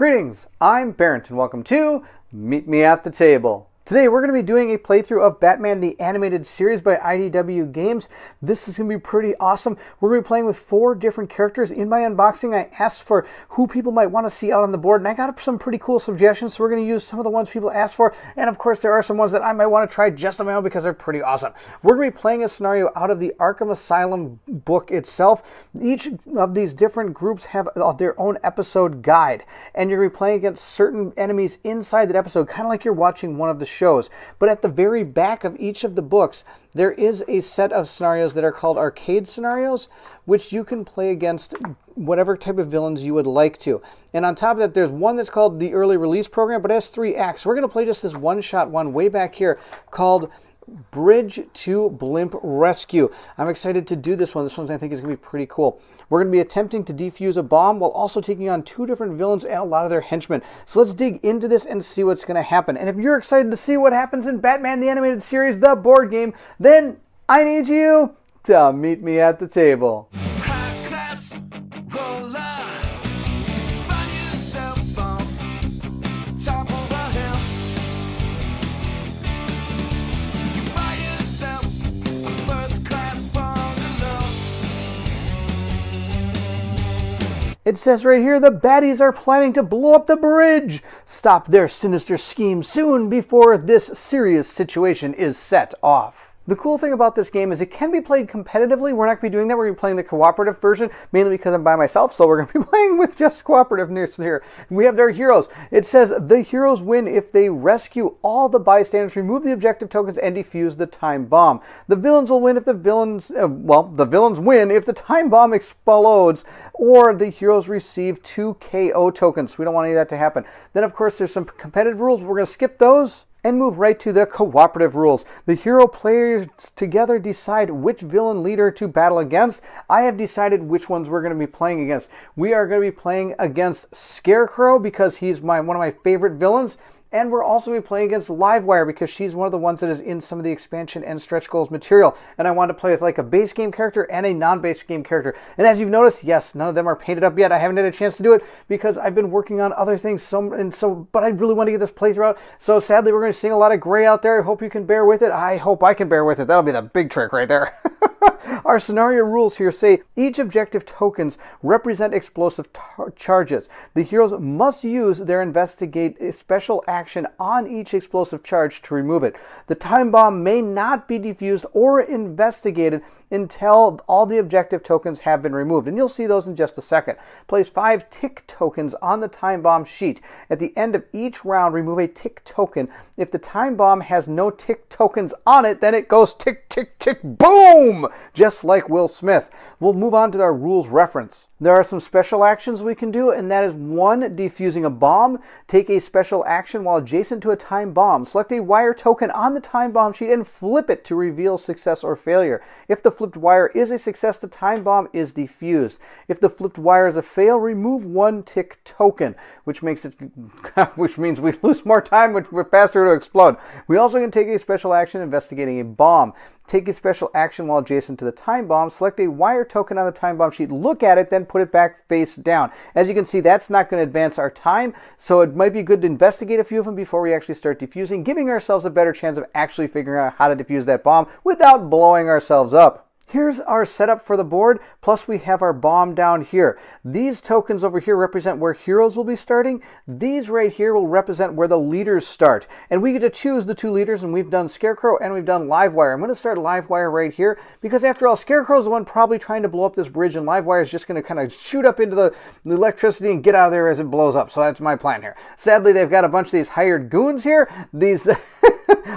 Greetings, I'm Barrett and welcome to Meet Me at the Table. Today we're going to be doing a playthrough of Batman the Animated Series by IDW Games. This is going to be pretty awesome. We're going to be playing with 4 different characters. In my unboxing I asked for who people might want to see out on the board, and I got some pretty cool suggestions, so we're going to use some of the ones people asked for, and of course there are some ones that I might want to try just on my own because they're pretty awesome. We're going to be playing a scenario out of the Arkham Asylum book itself. Each of these different groups have their own episode guide, and you're going to be playing against certain enemies inside that episode, kind of like you're watching one of the shows. But at the very back of each of the books, there is a set of scenarios that are called arcade scenarios, which you can play against whatever type of villains you would like to. And on top of that, there's one that's called the Early Release Program, but it has 3 acts. We're going to play just this one-shot one way back here called Bridge to Blimp Rescue. I'm excited to do this one. This one I think is going to be pretty cool. We're going to be attempting to defuse a bomb while also taking on 2 different villains and a lot of their henchmen. So let's dig into this and see what's going to happen. And if you're excited to see what happens in Batman the Animated Series, the board game, then I need you to meet me at the table. It says right here, the baddies are planning to blow up the bridge. Stop their sinister scheme soon before this serious situation is set off. The cool thing about this game is it can be played competitively. We're not going to be doing that. We're going to be playing the cooperative version, mainly because I'm by myself, so we're going to be playing with just cooperativeness here. We have their heroes. It says the heroes win if they rescue all the bystanders, remove the objective tokens, and defuse the time bomb. The villains will win if the villains win if the time bomb explodes, or the heroes receive 2 KO tokens. We don't want any of that to happen. Then, of course, there's some competitive rules. We're going to skip those and move right to the cooperative rules. The hero players together decide which villain leader to battle against. I have decided which ones we're going to be playing against. We are going to be playing against Scarecrow because he's one of my favorite villains. And we're also going to be playing against Livewire because she's one of the ones that is in some of the expansion and stretch goals material. And I wanted to play with like a base game character and a non-base game character. And as you've noticed, yes, none of them are painted up yet. I haven't had a chance to do it because I've been working on other things. But I really want to get this playthrough out. So sadly, we're going to see a lot of gray out there. I hope you can bear with it. I hope I can bear with it. That'll be the big trick right there. Our scenario rules here say each objective tokens represent explosive charges. The heroes must use their investigate special action on each explosive charge to remove it. The time bomb may not be defused or investigated until all the objective tokens have been removed, and you'll see those in just a second. Place 5 tick tokens on the time bomb sheet. At the end of each round, remove a tick token. If the time bomb has no tick tokens on it, then it goes tick, tick, tick, boom! Just like Will Smith. We'll move on to our rules reference. There are some special actions we can do, and that is 1, defusing a bomb. Take a special action while adjacent to a time bomb. Select a wire token on the time bomb sheet and flip it to reveal success or failure. If the flipped wire is a success, the time bomb is defused. If the flipped wire is a fail, remove 1 tick token, which means we lose more time, which we're faster to explode. We also can take a special action investigating a bomb. Take a special action while adjacent to the time bomb. Select a wire token on the time bomb sheet. Look at it, then put it back face down. As you can see, that's not going to advance our time, so it might be good to investigate a few of them before we actually start defusing, giving ourselves a better chance of actually figuring out how to defuse that bomb without blowing ourselves up. Here's our setup for the board, plus we have our bomb down here. These tokens over here represent where heroes will be starting. These right here will represent where the leaders start. And we get to choose the 2 leaders, and we've done Scarecrow and we've done Livewire. I'm going to start Livewire right here, because after all, Scarecrow's the one probably trying to blow up this bridge, and Livewire is just going to kind of shoot up into the electricity and get out of there as it blows up. So that's my plan here. Sadly, they've got a bunch of these hired goons here. These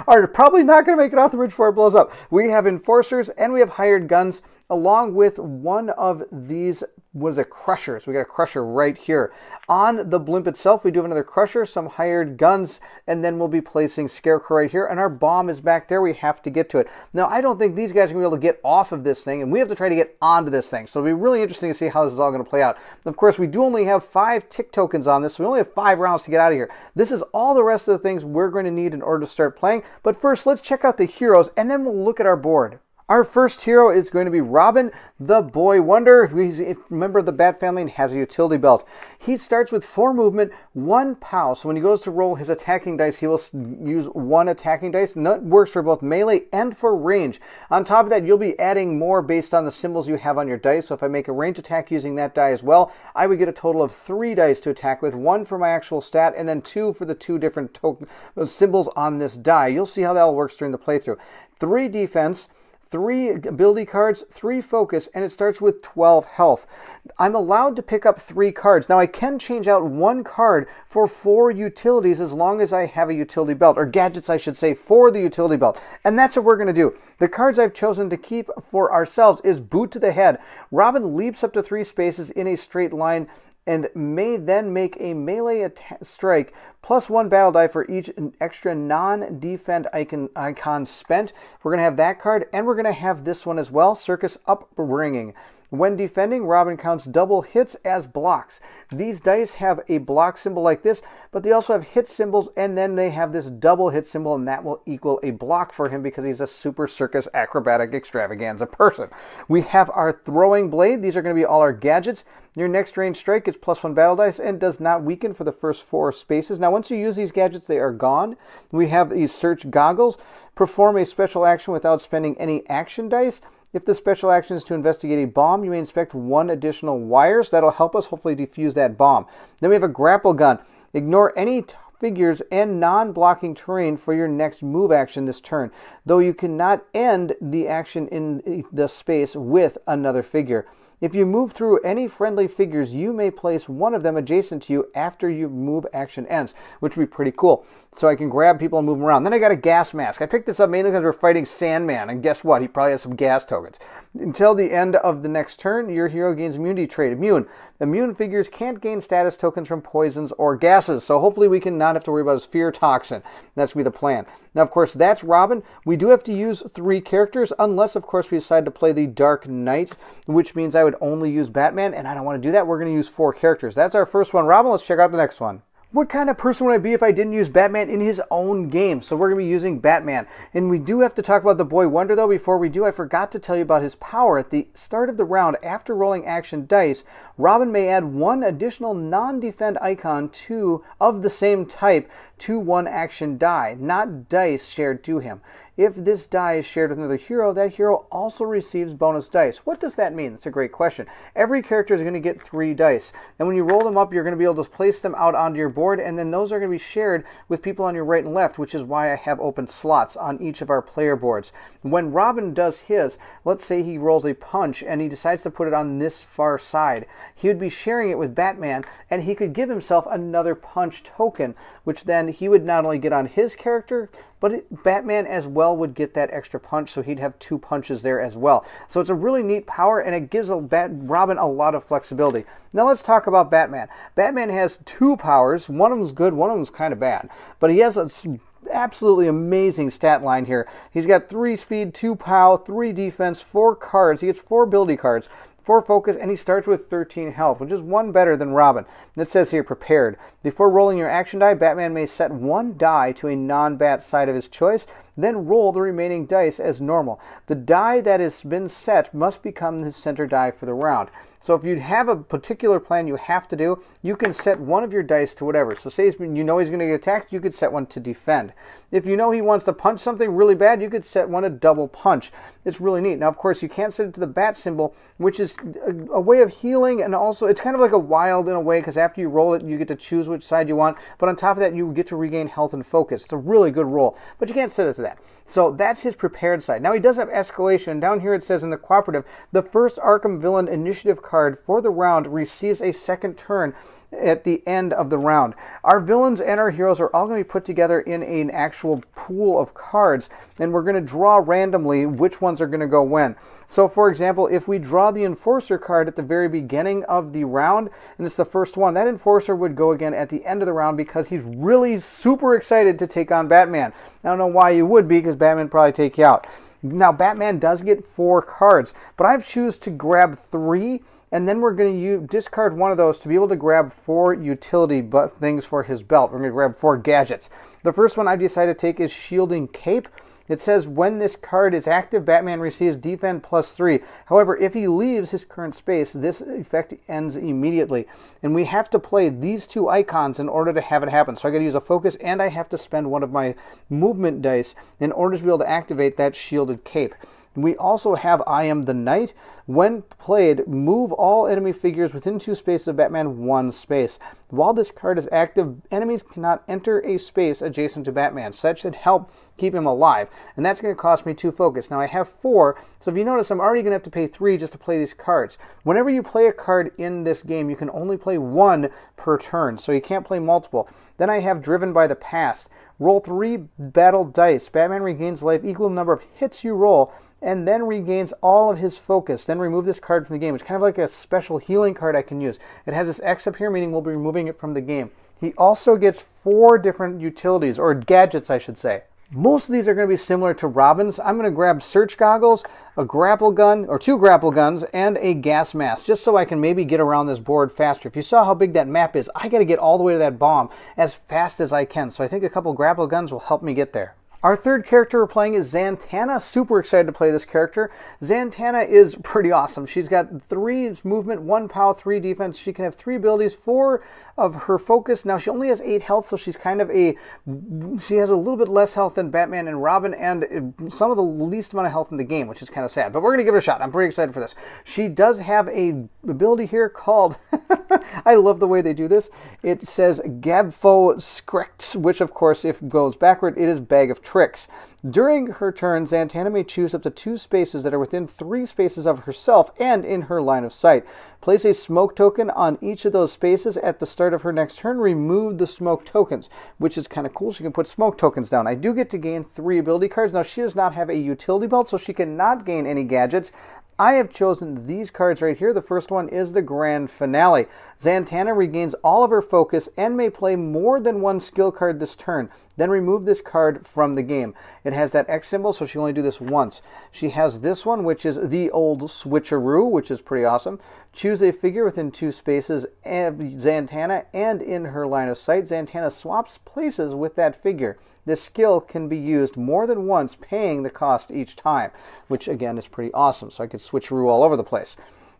are probably not going to make it off the bridge before it blows up. We have enforcers and we have hired guns, along with one of these, crushers. We got a crusher right here. On the blimp itself, we do have another crusher, some hired guns, and then we'll be placing Scarecrow right here, and our bomb is back there. We have to get to it. Now, I don't think these guys are going to be able to get off of this thing, and we have to try to get onto this thing. So it'll be really interesting to see how this is all going to play out. Of course, we do only have 5 tick tokens on this, so we only have 5 rounds to get out of here. This is all the rest of the things we're going to need in order to start playing. But first, let's check out the heroes, and then we'll look at our board. Our first hero is going to be Robin, the Boy Wonder. He's a member of the Bat family and has a utility belt. He starts with 4 movement, 1 POW. So when he goes to roll his attacking dice, he will use 1 attacking dice. And that works for both melee and for range. On top of that, you'll be adding more based on the symbols you have on your dice. So if I make a range attack using that die as well, I would get a total of 3 dice to attack with, 1 for my actual stat and then 2 for the 2 different symbols on this die. You'll see how that all works during the playthrough. 3 defense, 3 ability cards, 3 focus, and it starts with 12 health. I'm allowed to pick up 3 cards. Now I can change out 1 card for 4 utilities as long as I have a utility belt, or gadgets I should say, for the utility belt. And that's what we're going to do. The cards I've chosen to keep for ourselves is Boot to the Head. Robin leaps up to 3 spaces in a straight line and may then make a melee strike plus 1 battle die for each extra non-defend icon spent. We're going to have that card, and we're going to have this one as well, Circus Upbringing. When defending, Robin counts double hits as blocks. These dice have a block symbol like this, but they also have hit symbols, and then they have this double hit symbol, and that will equal a block for him because he's a super circus acrobatic extravaganza person. We have our throwing blade. These are going to be all our gadgets. Your next range strike gets plus 1 battle dice and does not weaken for the first 4 spaces. Now, once you use these gadgets, they are gone. We have these search goggles. Perform a special action without spending any action dice. If the special action is to investigate a bomb, you may inspect 1 additional wires. That'll help us hopefully defuse that bomb. Then we have a grapple gun. Ignore any figures and non-blocking terrain for your next move action this turn, though you cannot end the action in the space with another figure. If you move through any friendly figures, you may place 1 of them adjacent to you after your move action ends, which would be pretty cool. So I can grab people and move them around. Then I got a gas mask. I picked this up mainly because we're fighting Sandman, and guess what? He probably has some gas tokens. Until the end of the next turn, your hero gains immunity trait. Immune. Immune figures can't gain status tokens from poisons or gases, so hopefully we can not have to worry about his fear toxin. That's going to be the plan. Now, of course, that's Robin. We do have to use 3 characters, unless, of course, we decide to play the Dark Knight, which means I would only use Batman, and I don't want to do that. We're going to use 4 characters. That's our first one. Robin, let's check out the next one. What kind of person would I be if I didn't use Batman in his own game? So we're going to be using Batman. And we do have to talk about the Boy Wonder, though. Before we do, I forgot to tell you about his power. At the start of the round, after rolling action dice, Robin may add 1 additional non-defend icon of the same type to 1 action die, not dice shared to him. If this die is shared with another hero, that hero also receives bonus dice. What does that mean? It's a great question. Every character is going to get 3 dice. And when you roll them up, you're going to be able to place them out onto your board, and then those are going to be shared with people on your right and left, which is why I have open slots on each of our player boards. When Robin does his, let's say he rolls a punch and he decides to put it on this far side, he would be sharing it with Batman, and he could give himself another punch token, which then he would not only get on his character, but Batman as well would get that extra punch, so he'd have 2 punches there as well. So it's a really neat power, and it gives Robin a lot of flexibility. Now let's talk about Batman. Batman has 2 powers. One of them's good, one of them's kind of bad. But he has a absolutely amazing stat line here. He's got 3 speed, 2 POW, 3 defense, 4 cards. He gets 4 ability cards, 4 focus, and he starts with 13 health, which is 1 better than Robin. And it says here, prepared. Before rolling your action die, Batman may set 1 die to a non-bat side of his choice, then roll the remaining dice as normal. The die that has been set must become his center die for the round. So if you have a particular plan you have to do, you can set 1 of your dice to whatever. So say you know he's going to get attacked, you could set 1 to defend. If you know he wants to punch something really bad, you could set 1 to double punch. It's really neat. Now, of course, you can't set it to the bat symbol, which is a way of healing, and also it's kind of like a wild in a way, because after you roll it, you get to choose which side you want. But on top of that, you get to regain health and focus. It's a really good roll, but you can't set it to that. So that's his prepared side. Now he does have escalation. Down here it says in the cooperative, the first Arkham Villain initiative card for the round receives a second turn at the end of the round. Our villains and our heroes are all going to be put together in an actual pool of cards, and we're going to draw randomly which ones are going to go when. So for example, if we draw the Enforcer card at the very beginning of the round, and it's the first one, that Enforcer would go again at the end of the round because he's really super excited to take on Batman. I don't know why you would be, because Batman would probably take you out. Now Batman does get 4 cards, but I've choose to grab 3, and then we're going to discard 1 of those to be able to grab 4 utility things for his belt. We're going to grab 4 gadgets. The first one I decided to take is Shielding Cape. It says when this card is active, Batman receives defend +3. However, if he leaves his current space, this effect ends immediately. And we have to play these two icons in order to have it happen. So I got to use a focus, and I have to spend one of my movement dice in order to be able to activate that shielded cape. We also have I Am the Knight. When played, move all enemy figures within 2 spaces of Batman 1 space. While this card is active, enemies cannot enter a space adjacent to Batman. So that should help keep him alive. And that's going to cost me 2 focus. Now I have 4, so if you notice, I'm already going to have to pay 3 just to play these cards. Whenever you play a card in this game, you can only play 1 per turn, so you can't play multiple. Then I have Driven by the Past. Roll 3 battle dice. Batman regains life equal to the number of hits you roll, and then regains all of his focus. Then remove this card from the game. It's kind of like a special healing card I can use. It has this X up here, meaning we'll be removing it from the game. He also gets 4 different utilities, or gadgets I should say. Most of these are going to be similar to Robin's. I'm going to grab search goggles, a grapple gun, or 2 grapple guns, and a gas mask, just so I can maybe get around this board faster. If you saw how big that map is, I got to get all the way to that bomb as fast as I can. So I think a couple grapple guns will help me get there. Our third character we're playing is Zatanna. Super excited to play this character. Zatanna is pretty awesome. She's got 3 movement, 1 power, 3 defense. She can have 3 abilities, 4 of her focus. Now she only has 8 health, so she's kind of she has a little bit less health than Batman and Robin, and some of the least amount of health in the game, which is kind of sad. But we're going to give it a shot. I'm pretty excited for this. She does have a ability here called, I love the way they do this. It says Gabfo Skrecht, which of course, if it goes backward, it is Bag of Tricks. During her turn, Zatanna may choose up to 2 spaces that are within 3 spaces of herself and in her line of sight. Place a smoke token on each of those spaces at the start of her next turn. Remove the smoke tokens, which is kind of cool. She can put smoke tokens down. I do get to gain 3 ability cards. Now, she does not have a utility belt, so she cannot gain any gadgets. I have chosen these cards right here. The first one is the Grand Finale. Zatanna regains all of her focus and may play more than 1 skill card this turn. Then remove this card from the game. It has that X symbol, so she only do this once. She has this one, which is the old switcheroo, which is pretty awesome. Choose a figure within 2 spaces of Zatanna and in her line of sight. Zatanna swaps places with that figure. This skill can be used more than once, paying the cost each time, which again is pretty awesome. So I could switcheroo all over the place.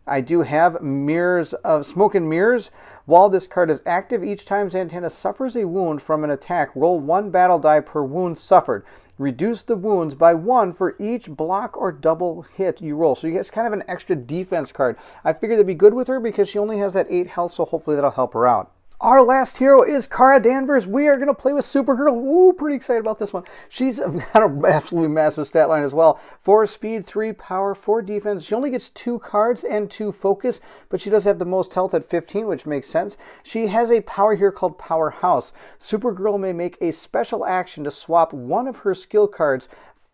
I do have Mirrors of Smoke and Mirrors. While this card is active, each time Zatanna suffers a wound from an attack, roll 1 battle die per wound suffered. Reduce the wounds by 1 for each block or double hit you roll. So you get kind of an extra defense card. I figured that'd be good with her because she only has that 8 health, so hopefully that'll help her out. Our last hero is Kara Danvers. We are going to play with Supergirl. Woo, pretty excited about this one. She's got an absolutely massive stat line as well. 4 speed, 3 power, 4 defense. She only gets 2 cards and 2 focus, but she does have the most health at 15, which makes sense. She has a power here called Powerhouse. Supergirl may make a special action to swap one of her skill cards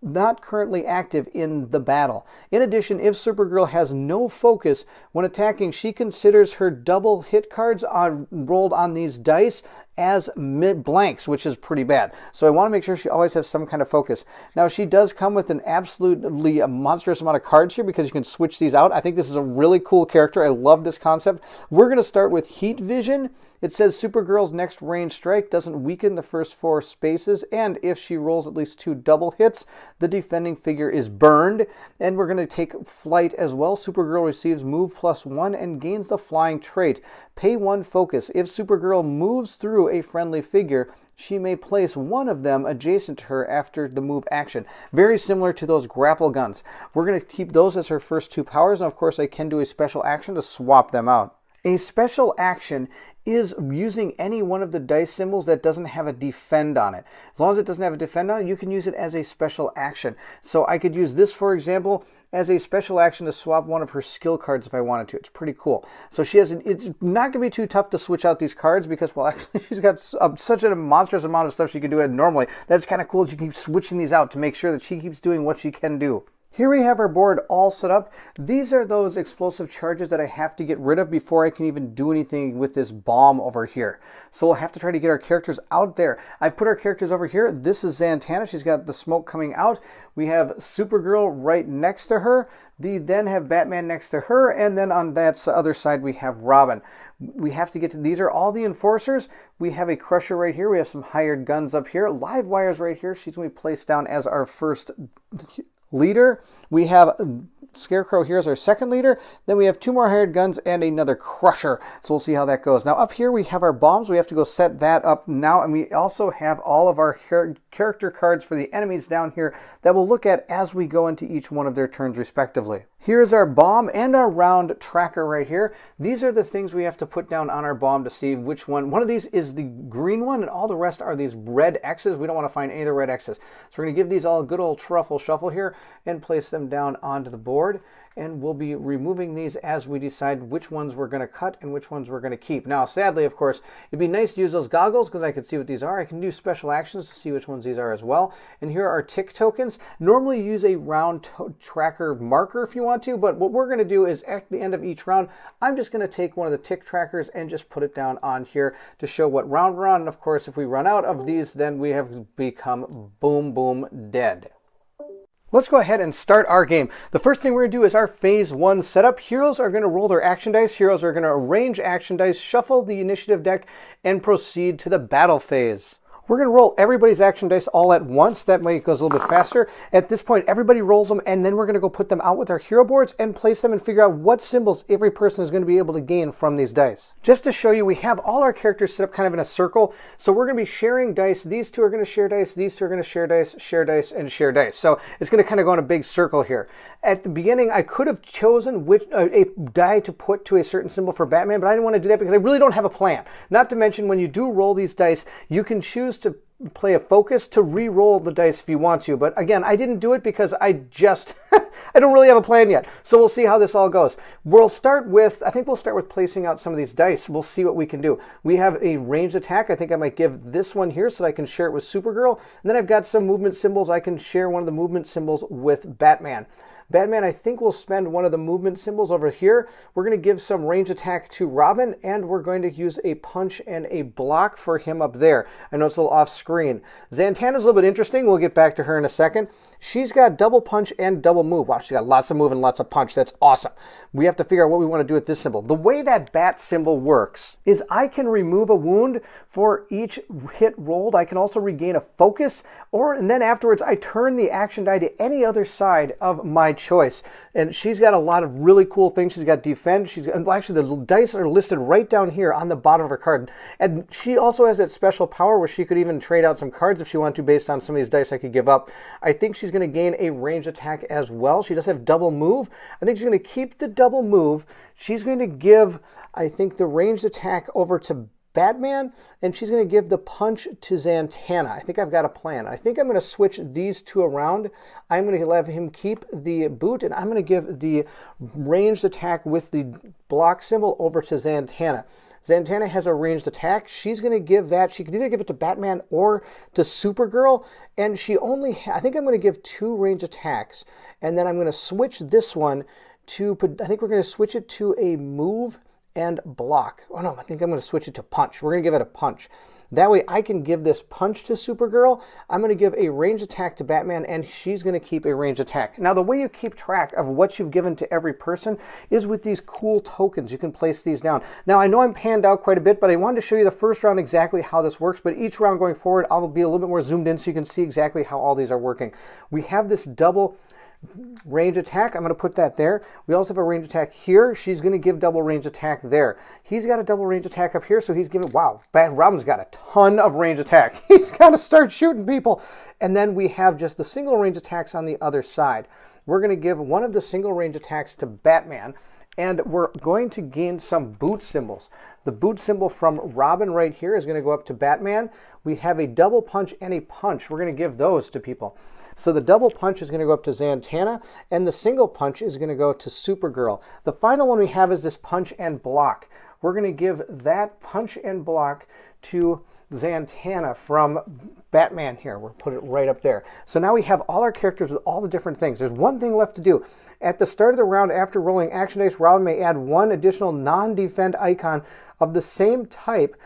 not currently active in the battle. In addition, if Supergirl has no focus when attacking, she considers her double hit cards rolled on these dice as blanks, which is pretty bad. So I want to make sure she always has some kind of focus. Now, she does come with an absolutely monstrous amount of cards here because you can switch these out. I think this is a really cool character. I love this concept. We're going to start with Heat Vision. It says Supergirl's next range strike doesn't weaken the first 4 spaces, and if she rolls at least 2 double hits, the defending figure is burned. And we're going to take Flight as well. Supergirl receives move +1 and gains the flying trait. Pay 1 focus. If Supergirl moves through a friendly figure, she may place one of them adjacent to her after the move action. Very similar to those grapple guns. We're going to keep those as her first 2 powers, and of course I can do a special action to swap them out. A special action is using any one of the dice symbols that doesn't have a defend on it. As long as it doesn't have a defend on it, you can use it as a special action. So I could use this, for example, as a special action to swap one of her skill cards if I wanted to. It's pretty cool. So she has it's not going to be too tough to switch out these cards because, well, actually she's got such a monstrous amount of stuff she can do it normally. That's kind of cool that you keep switching these out to make sure that she keeps doing what she can do. Here we have our board all set up. These are those explosive charges that I have to get rid of before I can even do anything with this bomb over here. So we'll have to try to get our characters out there. I've put our characters over here. This is Zatanna. She's got the smoke coming out. We have Supergirl right next to her. We then have Batman next to her. And then on that other side, we have Robin. We have to get to, these are all the enforcers. We have a Crusher right here. We have some hired guns up here. Live Wires right here. She's going to be placed down as our first leader. We have Scarecrow here as our second leader. Then we have 2 more hired guns and another Crusher. So we'll see how that goes. Now up here we have our bombs. We have to go set that up now. And we also have all of our character cards for the enemies down here that we'll look at as we go into each one of their turns respectively. Here's our bomb and our round tracker right here. These are the things we have to put down on our bomb to see which one. One of these is the green one and all the rest are these red X's. We don't want to find any of the red X's. So we're going to give these all a good old truffle shuffle here and place them down onto the board. And we'll be removing these as we decide which ones we're going to cut and which ones we're going to keep. Now, sadly, of course, it'd be nice to use those goggles because I can see what these are. I can do special actions to see which ones these are as well. And here are tick tokens. Normally use a round tracker marker if you want to, but what we're going to do is at the end of each round, I'm just going to take one of the tick trackers and just put it down on here to show what round we're on. And of course, if we run out of these, then we have become boom, boom, dead. Let's go ahead and start our game. The first thing we're going to do is our phase 1 setup. Heroes are going to roll their action dice. Heroes are going to arrange action dice, shuffle the initiative deck, and proceed to the battle phase. We're going to roll everybody's action dice all at once. That way it goes a little bit faster. At this point, everybody rolls them, and then we're going to go put them out with our hero boards and place them and figure out what symbols every person is going to be able to gain from these dice. Just to show you, we have all our characters set up kind of in a circle. So we're going to be sharing dice. These 2 are going to share dice. These 2 are going to share dice, and share dice. So it's going to kind of go in a big circle here. At the beginning, I could have chosen which a die to put to a certain symbol for Batman, but I didn't want to do that because I really don't have a plan. Not to mention, when you do roll these dice, you can choose to play a focus to re-roll the dice if you want to. But again, I didn't do it because I just, I don't really have a plan yet. So we'll see how this all goes. We'll start with, I think we'll start with placing out some of these dice. We'll see what we can do. We have a ranged attack. I think I might give this one here so that I can share it with Supergirl. And then I've got some movement symbols. I can share one of the movement symbols with Batman. Batman, I think, will spend one of the movement symbols over here. We're going to give some range attack to Robin, and we're going to use a punch and a block for him up there. I know it's a little off screen. Zatanna's a little bit interesting. We'll get back to her in a second. She's got double punch and double move. Wow, she's got lots of move and lots of punch. That's awesome. We have to figure out what we want to do with this symbol. The way that bat symbol works is I can remove a wound for each hit rolled. I can also regain a focus, and then afterwards I turn the action die to any other side of my choice. And she's got a lot of really cool things. She's got defend. Actually, the dice are listed right down here on the bottom of her card. And she also has that special power where she could even trade out some cards if she wanted to based on some of these dice I could give up. I think she's going to gain a ranged attack as well. She does have double move. I think she's going to keep the double move. She's going to give, I think, the ranged attack over to Batman, and she's going to give the punch to Zatanna. I think I've got a plan. I think I'm going to switch these 2 around. I'm going to let him keep the boot, and I'm going to give the ranged attack with the block symbol over to Zatanna. Zatanna has a ranged attack. She's going to give that. She could either give it to Batman or to Supergirl. And she only, I think I'm going to give 2 ranged attacks. And then I'm going to switch this one to, I think we're going to switch it to a move and block. Oh no, I think I'm going to switch it to punch. We're going to give it a punch. That way I can give this punch to Supergirl. I'm going to give a ranged attack to Batman, and she's going to keep a ranged attack. Now, the way you keep track of what you've given to every person is with these cool tokens. You can place these down. Now, I know I'm panned out quite a bit, but I wanted to show you the first round exactly how this works. But each round going forward, I'll be a little bit more zoomed in so you can see exactly how all these are working. We have this double range attack. I'm going to put that there. We also have a range attack here. She's going to give double range attack there. He's got a double range attack up here, so he's giving, wow, Robin's got a ton of range attack. He's got to start shooting people. And then we have just the single range attacks on the other side. We're going to give one of the single range attacks to Batman, and we're going to gain some boot symbols. The boot symbol from Robin right here is going to go up to Batman. We have a double punch and a punch. We're going to give those to people. So the double punch is going to go up to Zatanna, and the single punch is going to go to Supergirl. The final one we have is this punch and block. we're going to give that punch and block to Zatanna from Batman here. We'll put it right up there. So now we have all our characters with all the different things. There's one thing left to do. At the start of the round, after rolling action dice, Robin may add one additional non-defend icon of the same type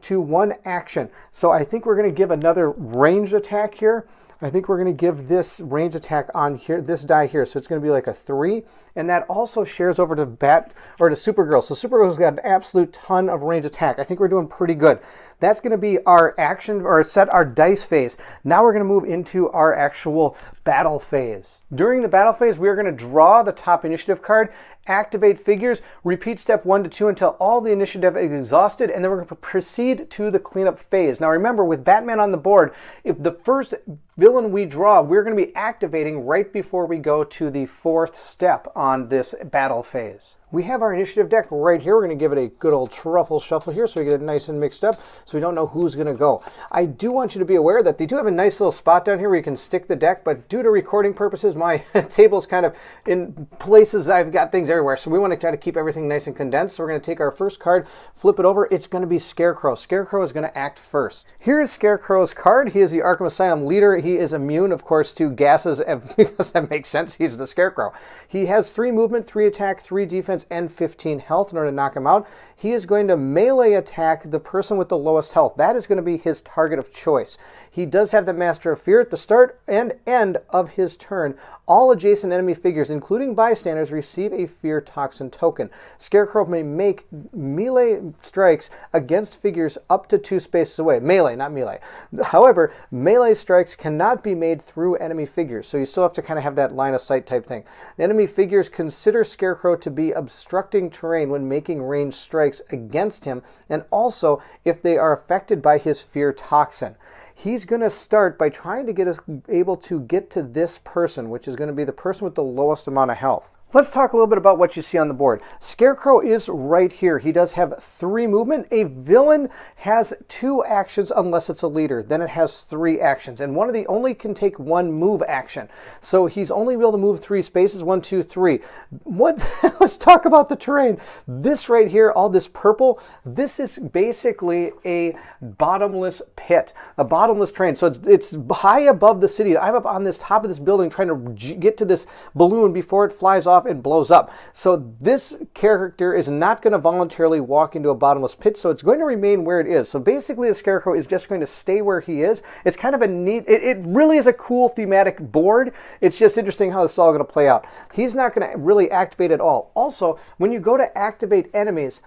to one action. So I think we're going to give another ranged attack here. I think we're going to give this range attack on here, this die here. So it's going to be like a 3. And that also shares over to Supergirl. So Supergirl's got an absolute ton of range attack. I think we're doing pretty good. That's going to be our action, or set our dice phase. Now we're going to move into our actual battle phase. During the battle phase, we are going to draw the top initiative card, activate figures, repeat step 1 to 2 until all the initiative is exhausted, and then we're going to proceed to the cleanup phase. Now remember, with Batman on the board, if the first villain we draw, we're going to be activating right before we go to the 4th step on this battle phase. We have our initiative deck right here. We're going to give it a good old truffle shuffle here so we get it nice and mixed up so we don't know who's going to go. I do want you to be aware that they do have a nice little spot down here where you can stick the deck, but due to recording purposes, my table's kind of in places. I've got things everywhere, so we want to try to keep everything nice and condensed. So we're going to take our first card, flip it over. It's going to be Scarecrow. Scarecrow is going to act first. Here is Scarecrow's card. He is the Arkham Asylum leader. He is immune, of course, to gases because that makes sense. He's the Scarecrow. He has 3 movement, 3 attack, 3 defense, and 15 health in order to knock him out. He is going to melee attack the person with the lowest health. That is going to be his target of choice. He does have the Master of Fear at the start and end of his turn. All adjacent enemy figures, including bystanders, receive a Fear Toxin token. Scarecrow may make melee strikes against figures up to 2 spaces away. Melee, not melee. However, melee strikes cannot be made through enemy figures, so you still have to kind of have that line of sight type thing. Enemy figures consider Scarecrow to be obstructing terrain when making ranged strikes against him, and also if they are affected by his Fear Toxin. He's going to start by trying to get us able to get to this person, which is going to be the person with the lowest amount of health. Let's talk a little bit about what you see on the board. Scarecrow is right here. He does have 3 movement. A villain has 2 actions unless it's a leader. Then it has 3 actions. And one of the only can take 1 move action. So he's only able to move 3 spaces. 1, 2, 3. Let's talk about the terrain. This right here, all this purple, this is basically a bottomless pit, a bottomless terrain. So it's high above the city. I'm up on this top of this building trying to get to this balloon before it flies off and blows up. So this character is not going to voluntarily walk into a bottomless pit, so it's going to remain where it is. So basically the Scarecrow is just going to stay where he is. It's kind of a neat, it really is a cool thematic board. It's just interesting how this is all going to play out. He's not going to really activate at all. Also, when you go to activate enemies,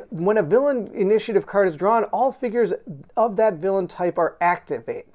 when a villain initiative card is drawn, all figures of that villain type are activate.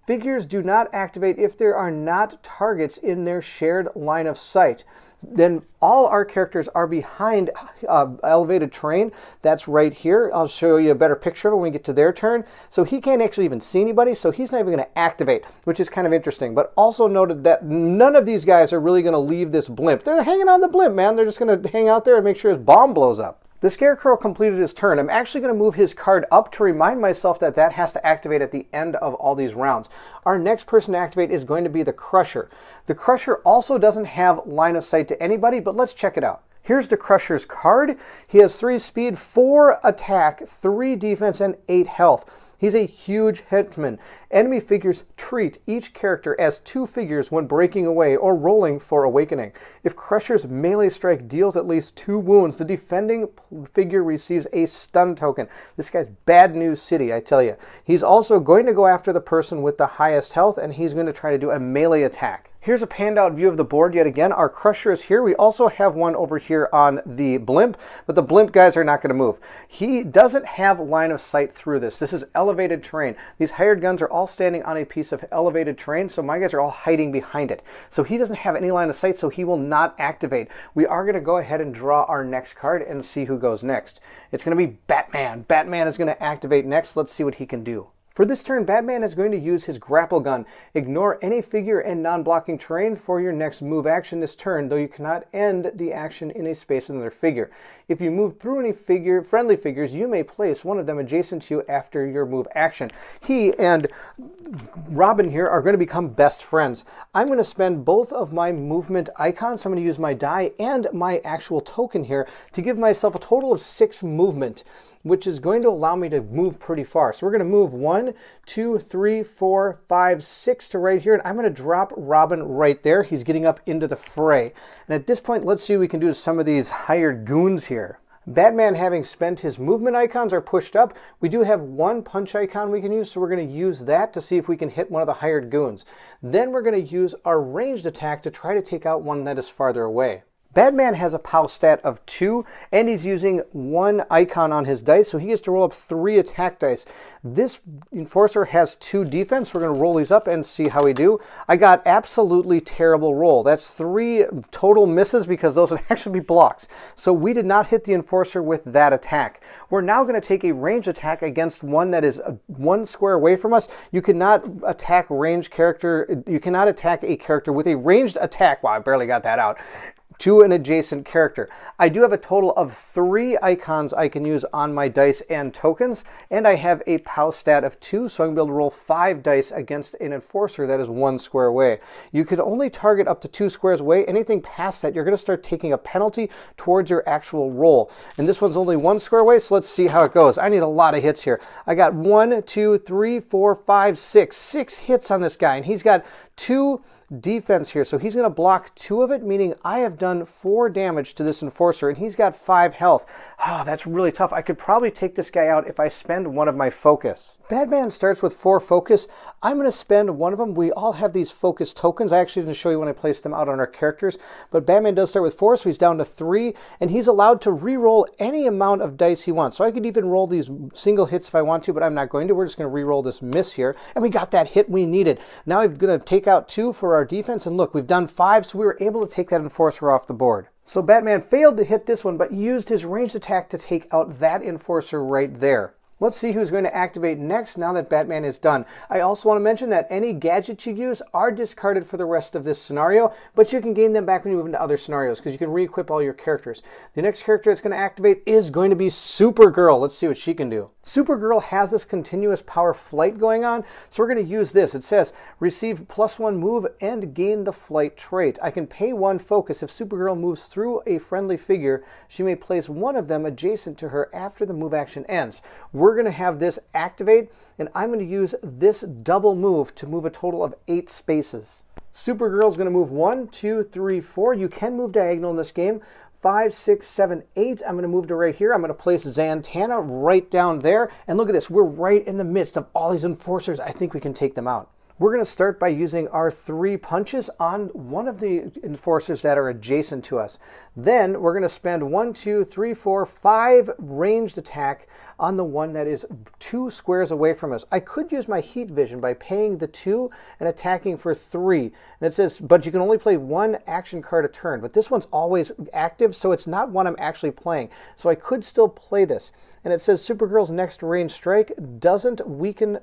Figures do not activate if there are not targets in their shared line of sight. Then all our characters are behind elevated terrain. That's right here. I'll show you a better picture of it when we get to their turn. So he can't actually even see anybody, so he's not even going to activate, which is kind of interesting. But also noted that none of these guys are really going to leave this blimp. They're hanging on the blimp, man. They're just going to hang out there and make sure his bomb blows up. The Scarecrow completed his turn. I'm actually going to move his card up to remind myself that that has to activate at the end of all these rounds. Our next person to activate is going to be the Crusher. The Crusher also doesn't have line of sight to anybody, but let's check it out. Here's the Crusher's card. He has 3 speed, 4 attack, 3 defense, and 8 health. He's a huge headsman. Enemy figures treat each character as 2 figures when breaking away or rolling for awakening. If Crusher's melee strike deals at least 2 wounds, the defending figure receives a stun token. This guy's bad news city, I tell you. He's also going to go after the person with the highest health, and he's going to try to do a melee attack. Here's a panned out view of the board yet again. Our Crusher is here. We also have one over here on the blimp, but the blimp guys are not going to move. He doesn't have line of sight through this. This is elevated terrain. These hired guns are all standing on a piece of elevated terrain, so my guys are all hiding behind it. So he doesn't have any line of sight, so he will not activate. We are going to go ahead and draw our next card and see who goes next. It's going to be Batman. Batman is going to activate next. Let's see what he can do. For this turn, Batman is going to use his grapple gun. Ignore any figure and non-blocking terrain for your next move action this turn, though you cannot end the action in a space with another figure. If you move through any friendly figures, you may place one of them adjacent to you after your move action. He and Robin here are going to become best friends. I'm going to spend both of my movement icons. I'm going to use my die and my actual token here to give myself a total of 6 movement, which is going to allow me to move pretty far. So we're going to move 1, 2, 3, 4, 5, 6 to right here, and I'm going to drop Robin right there. He's getting up into the fray. And at this point, let's see what we can do to some of these hired goons here. Batman, having spent his movement icons, are pushed up. We do have one punch icon we can use, so we're going to use that to see if we can hit one of the hired goons. Then we're going to use our ranged attack to try to take out one that is farther away. Batman has a POW stat of 2, and he's using 1 icon on his dice, so he gets to roll up 3 attack dice. This Enforcer has 2 defense. We're going to roll these up and see how we do. I got absolutely terrible roll. That's 3 total misses because those would actually be blocks. So we did not hit the Enforcer with that attack. We're now going to take a ranged attack against one that is 1 square away from us. You cannot attack ranged character. You cannot attack a character with a ranged attack. Wow, I barely got that out. To an adjacent character. I do have a total of 3 icons I can use on my dice and tokens, and I have a POW stat of 2, so I'm going to be able to roll 5 dice against an Enforcer that is 1 square away. You can only target up to 2 squares away. Anything past that, you're going to start taking a penalty towards your actual roll. And this one's only 1 square away, so let's see how it goes. I need a lot of hits here. I got 1, 2, 3, 4, 5, 6. 6 hits on this guy, and he's got 2 defense here, so he's going to block 2 of it, meaning I have done 4 damage to this Enforcer, and he's got 5 health. Oh, that's really tough. I could probably take this guy out if I spend one of my focus. Batman starts with 4 focus. I'm going to spend one of them. We all have these focus tokens. I actually didn't show you when I placed them out on our characters, but Batman does start with 4, so he's down to 3, and he's allowed to re-roll any amount of dice he wants. So I could even roll these single hits if I want to, but I'm not going to. We're just going to re-roll this miss here, and we got that hit we needed. Now I'm going to take out 2 for our defense, and look, we've done 5, so we were able to take that Enforcer off the board. So Batman failed to hit this one, but used his ranged attack to take out that Enforcer right there. Let's see who's going to activate next now that Batman is done. I also want to mention that any gadgets you use are discarded for the rest of this scenario, but you can gain them back when you move into other scenarios because you can re-equip all your characters. The next character that's going to activate is going to be Supergirl. Let's see what she can do. Supergirl has this continuous power flight going on, so we're going to use this. It says, receive +1 move and gain the flight trait. I can pay 1 focus. If Supergirl moves through a friendly figure, she may place one of them adjacent to her after the move action ends. We're going to have this activate, and I'm going to use this double move to move a total of 8 spaces. Supergirl is going to move 1, 2, 3, 4. You can move diagonal in this game. 5, 6, 7, 8. I'm going to move to right here. I'm going to place Zatanna right down there. And look at this. We're right in the midst of all these Enforcers. I think we can take them out. We're going to start by using our 3 punches on one of the Enforcers that are adjacent to us. Then we're going to spend 1, 2, 3, 4, 5 ranged attack on the one that is 2 squares away from us. I could use my heat vision by paying the 2 and attacking for 3. And it says, but you can only play 1 action card a turn. But this one's always active, so it's not one I'm actually playing. So I could still play this. And it says Supergirl's next range strike doesn't weaken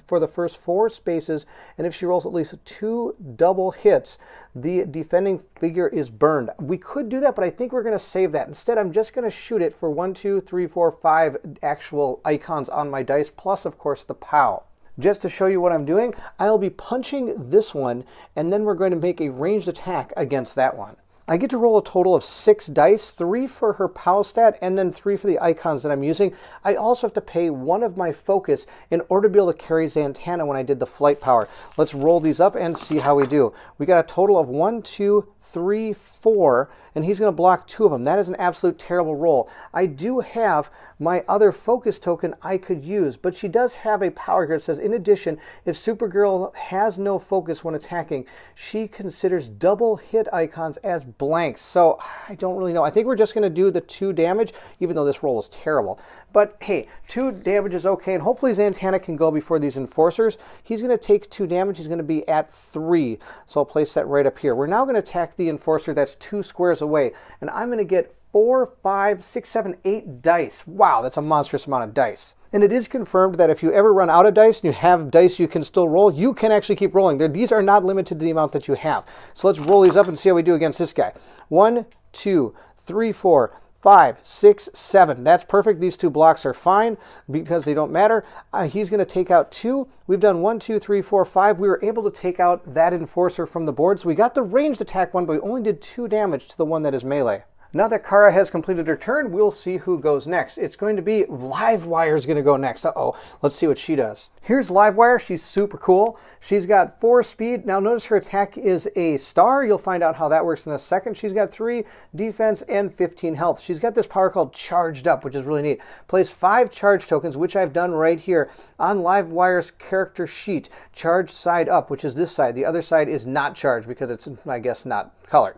for the first 4 spaces, and if she rolls at least 2 double hits, the defending figure is burned. We could do that, but I think we're going to save that. Instead, I'm just going to shoot it for 1, 2, 3, 4, 5 actual icons on my dice, plus, of course, the POW. Just to show you what I'm doing, I'll be punching this one, and then we're going to make a ranged attack against that one. I get to roll a total of 6 dice, 3 for her POW stat, and then 3 for the icons that I'm using. I also have to pay 1 of my focus in order to be able to carry Zatanna when I did the flight power. Let's roll these up and see how we do. We got a total of 1, 2, 3, 4, and he's going to block 2 of them. That is an absolute terrible roll. I do have my other focus token I could use, but she does have a power here. It says, in addition, if Supergirl has no focus when attacking, she considers double hit icons as blanks. So I don't really know. I think we're just going to do the 2 damage, even though this roll is terrible. But hey, 2 damage is okay, and hopefully Zatanna can go before these Enforcers. He's going to take 2 damage. He's going to be at 3. So I'll place that right up here. We're now going to attack the Enforcer that's 2 squares away, and I'm going to get 4, 5, 6, 7, 8 dice. Wow, that's a monstrous amount of dice. And it is confirmed that if you ever run out of dice and you have dice you can still roll, you can actually keep rolling. These are not limited to the amount that you have. So let's roll these up and see how we do against this guy. 1, 2, 3, 4, 5, 6, 7. That's perfect. These 2 blocks are fine because they don't matter. He's going to take out 2. We've done 1, 2, 3, 4, 5. We were able to take out that enforcer from the board. So we got the ranged attack one, but we only did 2 damage to the one that is melee. Now that Kara has completed her turn, we'll see who goes next. It's going to be Livewire's going to go next. Uh-oh. Let's see what she does. Here's Livewire. She's super cool. She's got 4 speed. Now notice her attack is a star. You'll find out how that works in a second. She's got 3 defense and 15 health. She's got this power called Charged Up, which is really neat. Plays 5 charge tokens, which I've done right here on Livewire's character sheet. Charged side up, which is this side. The other side is not charged because it's, I guess, not colored.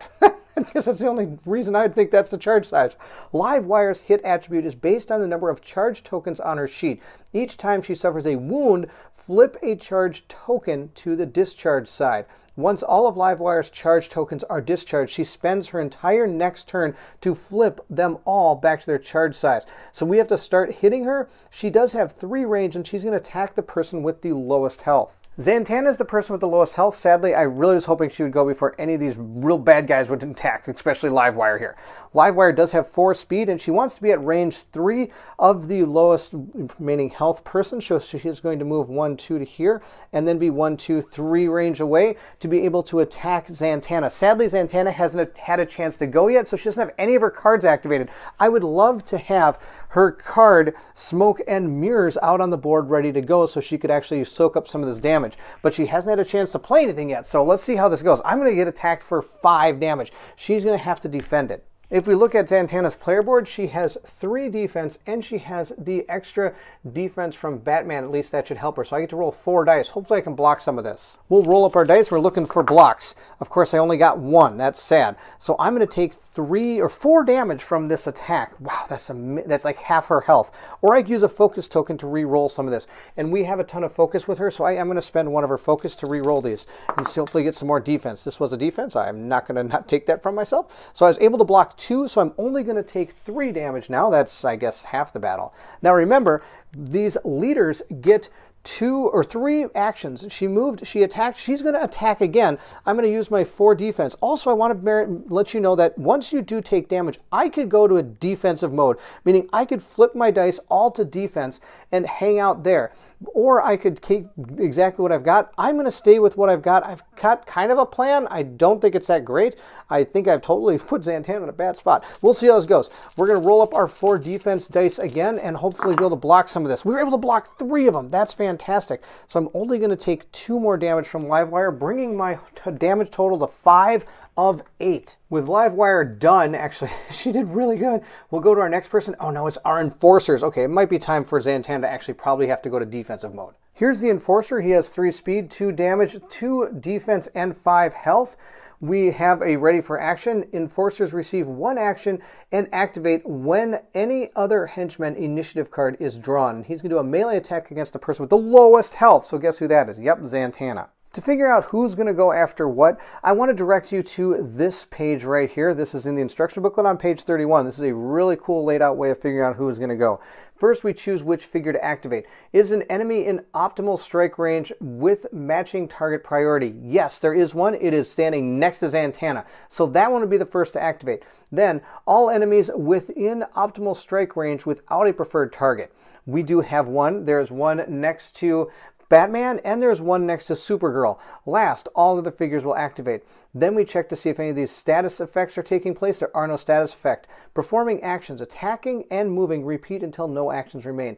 I guess that's the only reason I'd think that's the charge size. Livewire's hit attribute is based on the number of charge tokens on her sheet. Each time she suffers a wound, flip a charge token to the discharge side. Once all of Livewire's charge tokens are discharged, she spends her entire next turn to flip them all back to their charge size. So we have to start hitting her. She does have 3 range, and she's going to attack the person with the lowest health. Zantana is the person with the lowest health. Sadly, I really was hoping she would go before any of these real bad guys would attack, especially Livewire here. Livewire does have 4 speed, and she wants to be at range 3 of the lowest remaining health person. So she is going to move 1, 2 to here, and then be 1, 2, 3 range away to be able to attack Zantana. Sadly, Zantana hasn't had a chance to go yet, so she doesn't have any of her cards activated. I would love to have her card Smoke and Mirrors out on the board ready to go so she could actually soak up some of this damage. But she hasn't had a chance to play anything yet, so let's see how this goes. I'm going to get attacked for 5 damage. She's going to have to defend it. If we look at Zantana's player board, she has 3 defense, and she has the extra defense from Batman. At least that should help her. So I get to roll 4 dice. Hopefully I can block some of this. We'll roll up our dice. We're looking for blocks. Of course, I only got 1. That's sad. So I'm going to take 3 or 4 damage from this attack. Wow, that's like half her health. Or I could use a focus token to re-roll some of this. And we have a ton of focus with her, so I'm going to spend 1 of her focus to re-roll these and hopefully get some more defense. This was a defense. I'm not going to not take that from myself. So I was able to block 2, so I'm only going to take 3 damage now. That's, I guess, half the battle. Now remember, these leaders get 2 or 3 actions. She moved, she attacked, she's going to attack again. I'm going to use my 4 defense. Also, I want to let you know that once you do take damage, I could go to a defensive mode, meaning I could flip my dice all to defense and hang out there. Or I could keep exactly what I've got. I'm going to stay with what I've got. I've got kind of a plan. I don't think it's that great. I think I've totally put Zantana in a bad spot. We'll see how this goes. We're going to roll up our 4 defense dice again and hopefully be able to block some of this. We were able to block 3 of them. That's fantastic. So I'm only going to take 2 more damage from Livewire, bringing my damage total to 5 of 8. With Livewire done, actually, she did really good. We'll go to our next person. Oh no, it's our enforcers. Okay, it might be time for Zantana to actually probably have to go to defensive mode. Here's the enforcer. He has 3 speed, 2 damage, 2 defense, and 5 health. We have a ready for action. Enforcers receive 1 action and activate when any other henchman initiative card is drawn. He's going to do a melee attack against the person with the lowest health. So guess who that is? Yep, Zantana. To figure out who's going to go after what, I want to direct you to this page right here. This is in the instruction booklet on page 31. This is a really cool laid out way of figuring out who's going to go. First, we choose which figure to activate. Is an enemy in optimal strike range with matching target priority? Yes, there is one. It is standing next to Zantana. So that one would be the first to activate. Then, all enemies within optimal strike range without a preferred target. We do have one. There's one next to Batman, and there's one next to Supergirl. Last, all of the figures will activate. Then we check to see if any of these status effects are taking place. There are no status effect. Performing actions, attacking and moving, repeat until no actions remain.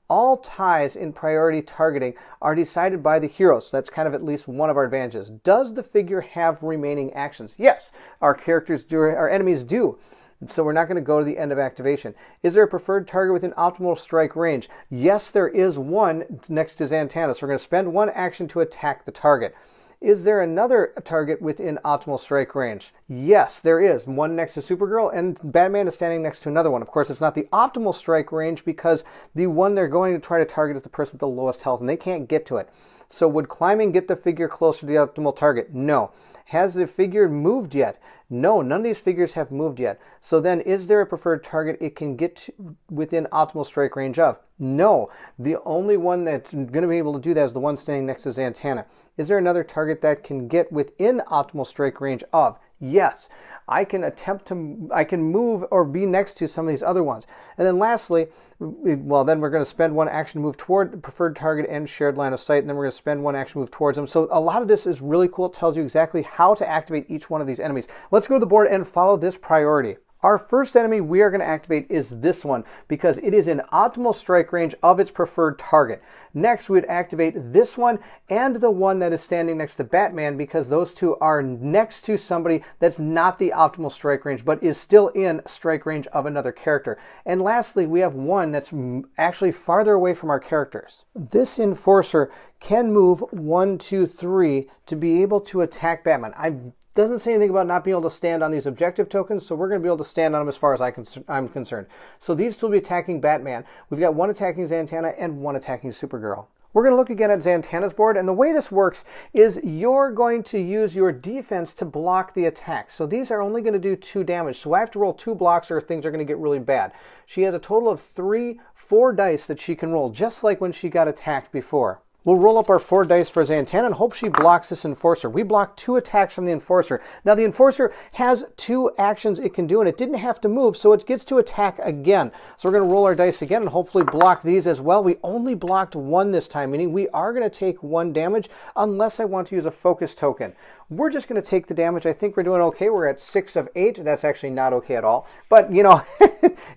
All ties in priority targeting are decided by the heroes. So that's kind of at least one of our advantages. Does the figure have remaining actions? Yes, our characters do, our enemies do. So we're not going to go to the end of activation. Is there a preferred target within optimal strike range? Yes, there is one next to Zantana. So we're going to spend 1 action to attack the target. Is there another target within optimal strike range? Yes, there is. One next to Supergirl, and Batman is standing next to another one. Of course, it's not the optimal strike range because the one they're going to try to target is the person with the lowest health, and they can't get to it. So would climbing get the figure closer to the optimal target? No. Has the figure moved yet? No, none of these figures have moved yet. So then is there a preferred target it can get to within optimal strike range of? No. The only one that's going to be able to do that is the one standing next to Zatanna. Is there another target that can get within optimal strike range of? Yes. I can move or be next to some of these other ones. And then lastly, well, then we're going to spend one action move toward the preferred target and shared line of sight, and then we're going to spend one action move towards them. So a lot of this is really cool. It tells you exactly how to activate each one of these enemies. Let's go to the board and follow this priority. Our first enemy we are going to activate is this one because it is in optimal strike range of its preferred target. Next, we would activate this one and the one that is standing next to Batman because those two are next to somebody that's not the optimal strike range but is still in strike range of another character. And lastly, we have one that's actually farther away from our characters. This Enforcer can move 1, 2, 3 to be able to attack Batman. Doesn't say anything about not being able to stand on these objective tokens, so we're going to be able to stand on them as far as I'm concerned. So these two will be attacking Batman. We've got one attacking Zatanna and one attacking Supergirl. We're going to look again at Zatanna's board, and the way this works is you're going to use your defense to block the attack. So these are only going to do 2 damage, so I have to roll 2 blocks or things are going to get really bad. She has a total of 4 dice that she can roll, just like when she got attacked before. We'll roll up our 4 dice for Zatanna and hope she blocks this Enforcer. We blocked 2 attacks from the Enforcer. Now the Enforcer has 2 actions it can do and it didn't have to move, so it gets to attack again. So we're going to roll our dice again and hopefully block these as well. We only blocked 1 this time, meaning we are going to take 1 damage unless I want to use a focus token. We're just going to take the damage. I think we're doing okay. We're at 6 of 8. That's actually not okay at all. But, you know,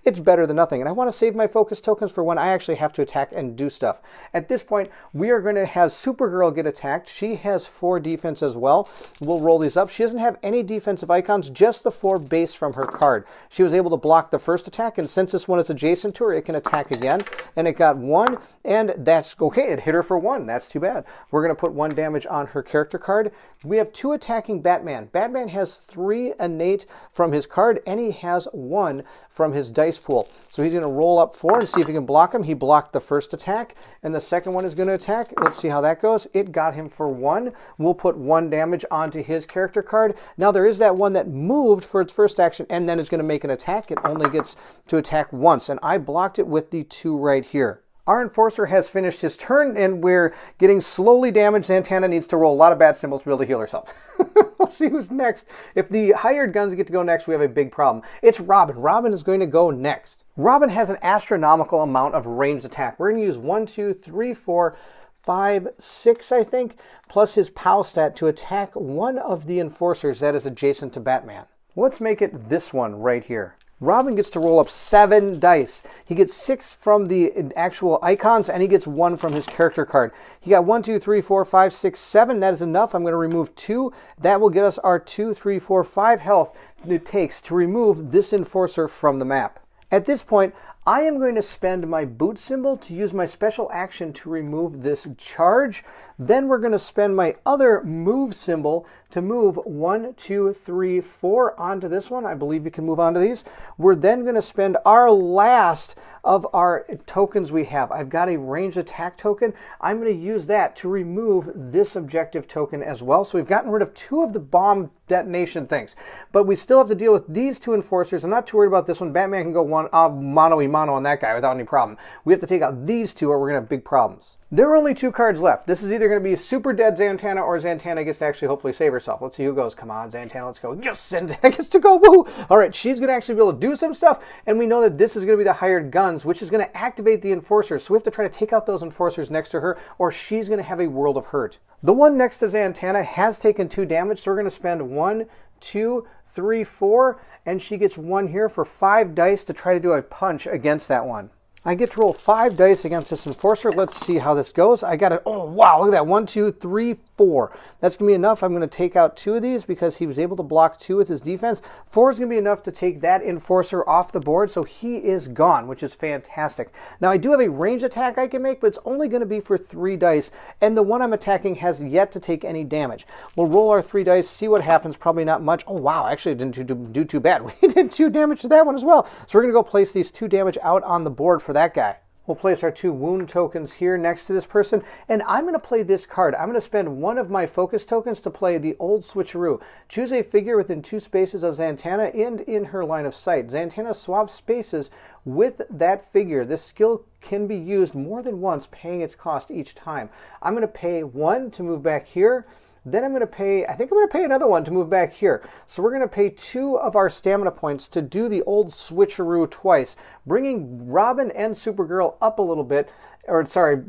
it's better than nothing. And I want to save my focus tokens for when I actually have to attack and do stuff. At this point, we are going to have Supergirl get attacked. She has 4 defense as well. We'll roll these up. She doesn't have any defensive icons, just the 4 base from her card. She was able to block the first attack, and since this one is adjacent to her, it can attack again. And it got 1, and that's okay. It hit her for 1. That's too bad. We're going to put 1 damage on her character card. We have 2 attacking Batman. Batman has 3 innate from his card, and he has 1 from his dice pool. So he's going to roll up 4 and see if he can block him. He blocked the first attack, and the second one is going to attack. Let's see how that goes. It got him for 1. We'll put 1 damage onto his character card. Now there is that one that moved for its first action, and then it's going to make an attack. It only gets to attack once, and I blocked it with the 2 right here. Our Enforcer has finished his turn, and we're getting slowly damaged. Zatanna needs to roll a lot of bad symbols to be able to heal herself. Let's see who's next. If the hired guns get to go next, we have a big problem. It's Robin. Robin is going to go next. Robin has an astronomical amount of ranged attack. We're going to use 1, 2, 3, 4, 5, 6, I think, plus his POW stat to attack one of the Enforcers that is adjacent to Batman. Let's make it this one right here. Robin gets to roll up 7 dice. He gets 6 from the actual icons, and he gets 1 from his character card. He got 1, 2, 3, 4, 5, 6, 7. That is enough. I'm going to remove 2. That will get us our 2, 3, 4, 5 health it takes to remove this Enforcer from the map. At this point, I am going to spend my boot symbol to use my special action to remove this charge. Then we're going to spend my other move symbol to move 1, 2, 3, 4 onto this one. I believe you can move onto these. We're then going to spend our last of our tokens we have. I've got a ranged attack token. I'm going to use that to remove this objective token as well. So we've gotten rid of 2 of the bomb detonation things. But we still have to deal with these 2 Enforcers. I'm not too worried about this one. Batman can go mano on that guy without any problem. We have to take out these 2 or we're going to have big problems. There are only 2 cards left. This is either going to be super dead Zatanna or Zatanna gets to actually hopefully save herself. Let's see who goes. Come on, Zatanna, let's go. Yes, Zatanna gets to go. Woo! All right, she's going to actually be able to do some stuff, and we know that this is going to be the hired guns, which is going to activate the Enforcers. So we have to try to take out those Enforcers next to her, or she's going to have a world of hurt. The one next to Zatanna has taken 2 damage, so we're going to spend 1, 2, 3, 4, and she gets 1 here for 5 dice to try to do a punch against that one. I get to roll 5 dice against this Enforcer. Let's see how this goes. I got it. Oh, wow. Look at that. 1, 2, 3, 4. That's going to be enough. I'm going to take out 2 of these because he was able to block 2 with his defense. 4 is going to be enough to take that Enforcer off the board, so he is gone, which is fantastic. Now, I do have a ranged attack I can make, but it's only going to be for 3 dice, and the one I'm attacking has yet to take any damage. We'll roll our 3 dice, see what happens. Probably not much. Oh, wow. Actually, it didn't do too bad. We did 2 damage to that one as well. So we're going to go place these 2 damage out on the board for that guy. We'll place our 2 wound tokens here next to this person, and I'm going to play this card. I'm going to spend one of my focus tokens to play the old switcheroo. Choose a figure within 2 spaces of Zatanna and in her line of sight. Zatanna swaps spaces with that figure. This skill can be used more than once, paying its cost each time. I'm going to pay 1 to move back here. Then I'm going to pay, I think I'm going to pay another 1 to move back here. So we're going to pay 2 of our stamina points to do the old switcheroo twice, bringing Robin and Supergirl up a little bit, or sorry,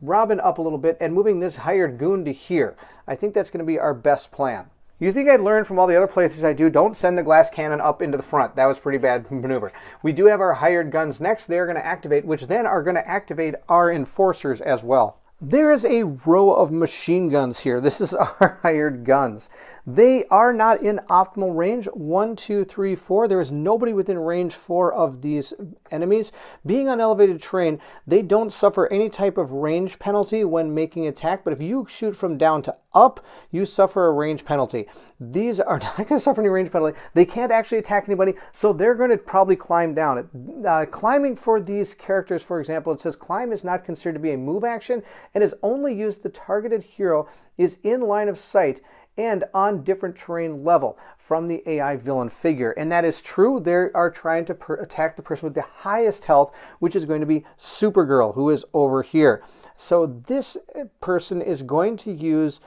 Robin up a little bit, and moving this hired goon to here. I think that's going to be our best plan. You think I'd learn from all the other playthroughs I do, don't send the glass cannon up into the front. That was pretty bad maneuver. We do have our hired guns next. They're going to activate, which then are going to activate our enforcers as well. There is a row of machine guns here. This is our hired guns. They are not in optimal range. 1, 2, 3, 4. There is nobody within range 4 of these enemies. Being on elevated terrain, they don't suffer any type of range penalty when making attack, but if you shoot from down to up, you suffer a range penalty. These are not going to suffer any range penalty. They can't actually attack anybody, so they're going to probably climb down. Climbing for these characters, for example, it says climb is not considered to be a move action and is only used if the targeted hero is in line of sight and on different terrain level from the AI villain figure. And that is true. They are trying to attack the person with the highest health, which is going to be Supergirl, who is over here. So this person is going to use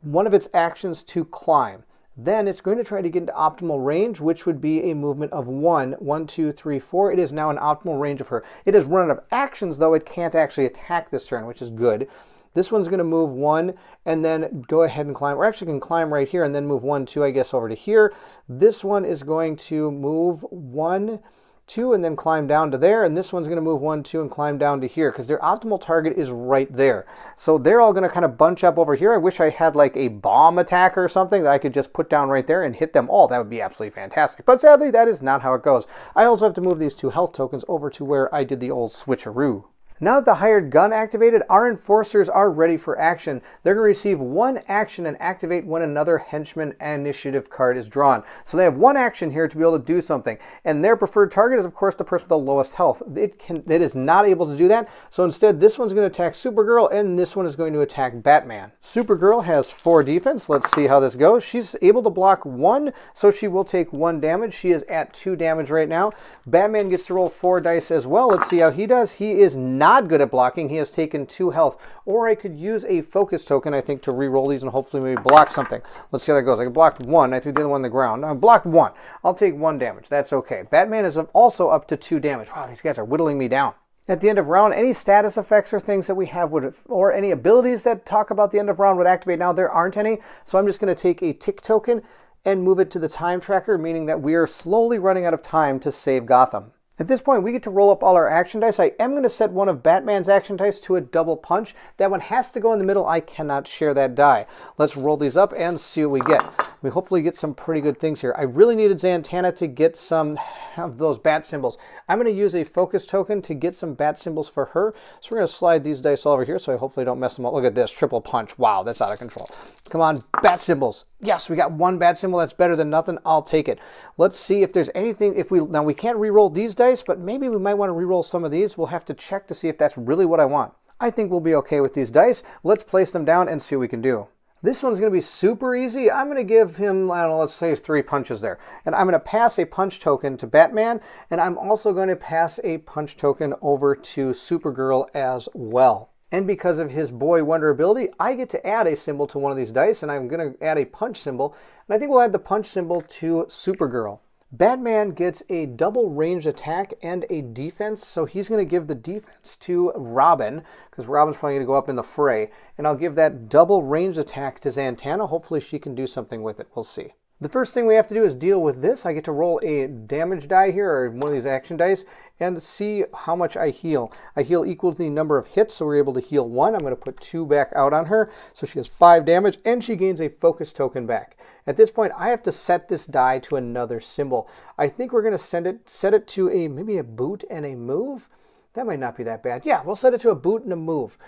one of its actions to climb. Then it's going to try to get into optimal range, which would be a movement of 1, 1, 2, 3, 4. It is now an optimal range of her. It has run out of actions, though it can't actually attack this turn, which is good. This one's going to move 1 and then go ahead and climb. Or actually can climb right here and then move 1, 2, I guess, over to here. This one is going to move 1, 2, and then climb down to there. And this one's going to move 1, 2, and climb down to here because their optimal target is right there. So they're all going to kind of bunch up over here. I wish I had like a bomb attack or something that I could just put down right there and hit them all. That would be absolutely fantastic. But sadly, that is not how it goes. I also have to move these 2 health tokens over to where I did the old switcheroo. Now that the hired gun activated, our enforcers are ready for action. They're going to receive 1 action and activate when another henchman initiative card is drawn. So they have 1 action here to be able to do something. And their preferred target is, of course, the person with the lowest health. It is not able to do that. So instead, this one's going to attack Supergirl, and this one is going to attack Batman. Supergirl has 4 defense. Let's see how this goes. She's able to block 1, so she will take 1 damage. She is at 2 damage right now. Batman gets to roll 4 dice as well. Let's see how he does. He is not good at blocking. He has taken 2 health. Or I could use a focus token, I think, to re-roll these and hopefully maybe block something. Let's see how that goes. I blocked 1. I threw the other one on the ground. I blocked 1. I'll take 1 damage. That's okay. Batman is also up to 2 damage. Wow, these guys are whittling me down. At the end of round, any status effects or things that we have or any abilities that talk about the end of round would activate. Now, there aren't any, so I'm just going to take a tick token and move it to the time tracker, meaning that we are slowly running out of time to save Gotham. At this point, we get to roll up all our action dice. I am going to set one of Batman's action dice to a double punch. That one has to go in the middle. I cannot share that die. Let's roll these up and see what we get. We hopefully get some pretty good things here. I really needed Zatanna to get some of those bat symbols. I'm going to use a focus token to get some bat symbols for her. So we're going to slide these dice all over here so I hopefully don't mess them up. Look at this, triple punch. Wow, that's out of control. Come on, bat symbols. Yes, we got 1 bat symbol. That's better than nothing. I'll take it. Let's see if there's anything. Now we can't re-roll these dice, but maybe we might want to re-roll some of these. We'll have to check to see if that's really what I want. I think we'll be okay with these dice. Let's place them down and see what we can do. This one's going to be super easy. I'm going to give him, I don't know, let's say 3 punches there. And I'm going to pass a punch token to Batman, and I'm also going to pass a punch token over to Supergirl as well. And because of his Boy Wonder ability, I get to add a symbol to one of these dice, and I'm going to add a punch symbol. And I think we'll add the punch symbol to Supergirl. Batman gets a double ranged attack and a defense, so he's going to give the defense to Robin, because Robin's probably going to go up in the fray. And I'll give that double ranged attack to Zatanna. Hopefully she can do something with it. We'll see. The first thing we have to do is deal with this. I get to roll a damage die here, or one of these action dice, and see how much I heal. I heal equal to the number of hits, so we're able to heal 1. I'm going to put 2 back out on her, so she has 5 damage, and she gains a focus token back. At this point, I have to set this die to another symbol. I think we're going to set it to maybe a boot and a move. That might not be that bad. Yeah, we'll set it to a boot and a move.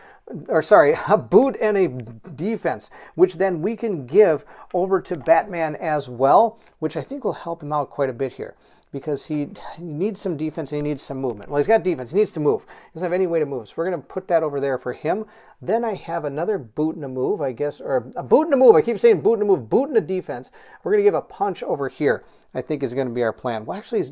Or sorry, a boot and a defense, which then we can give over to Batman as well, which I think will help him out quite a bit here. because he needs some defense and he needs some movement. Well, he's got defense. He needs to move. He doesn't have any way to move. So we're going to put that over there for him. Then I have another boot and a move, I guess, or a boot and a move. I keep saying boot and a move, boot and a defense. We're going to give a punch over here, I think is going to be our plan. Well, actually,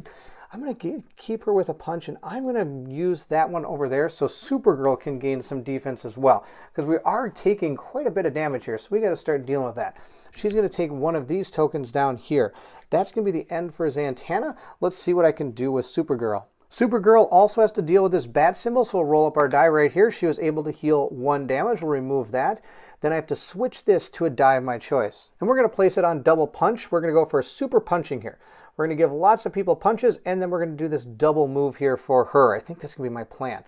I'm going to keep her with a punch, and I'm going to use that one over there so Supergirl can gain some defense as well, because we are taking quite a bit of damage here, so we got to start dealing with that. She's going to take one of these tokens down here. That's going to be the end for Zatanna. Let's see what I can do with Supergirl. Supergirl also has to deal with this bat symbol, so we'll roll up our die right here. She was able to heal 1 damage. We'll remove that. Then I have to switch this to a die of my choice. And we're going to place it on double punch. We're going to go for a super punching here. We're going to give lots of people punches, and then we're going to do this double move here for her. I think that's going to be my plan.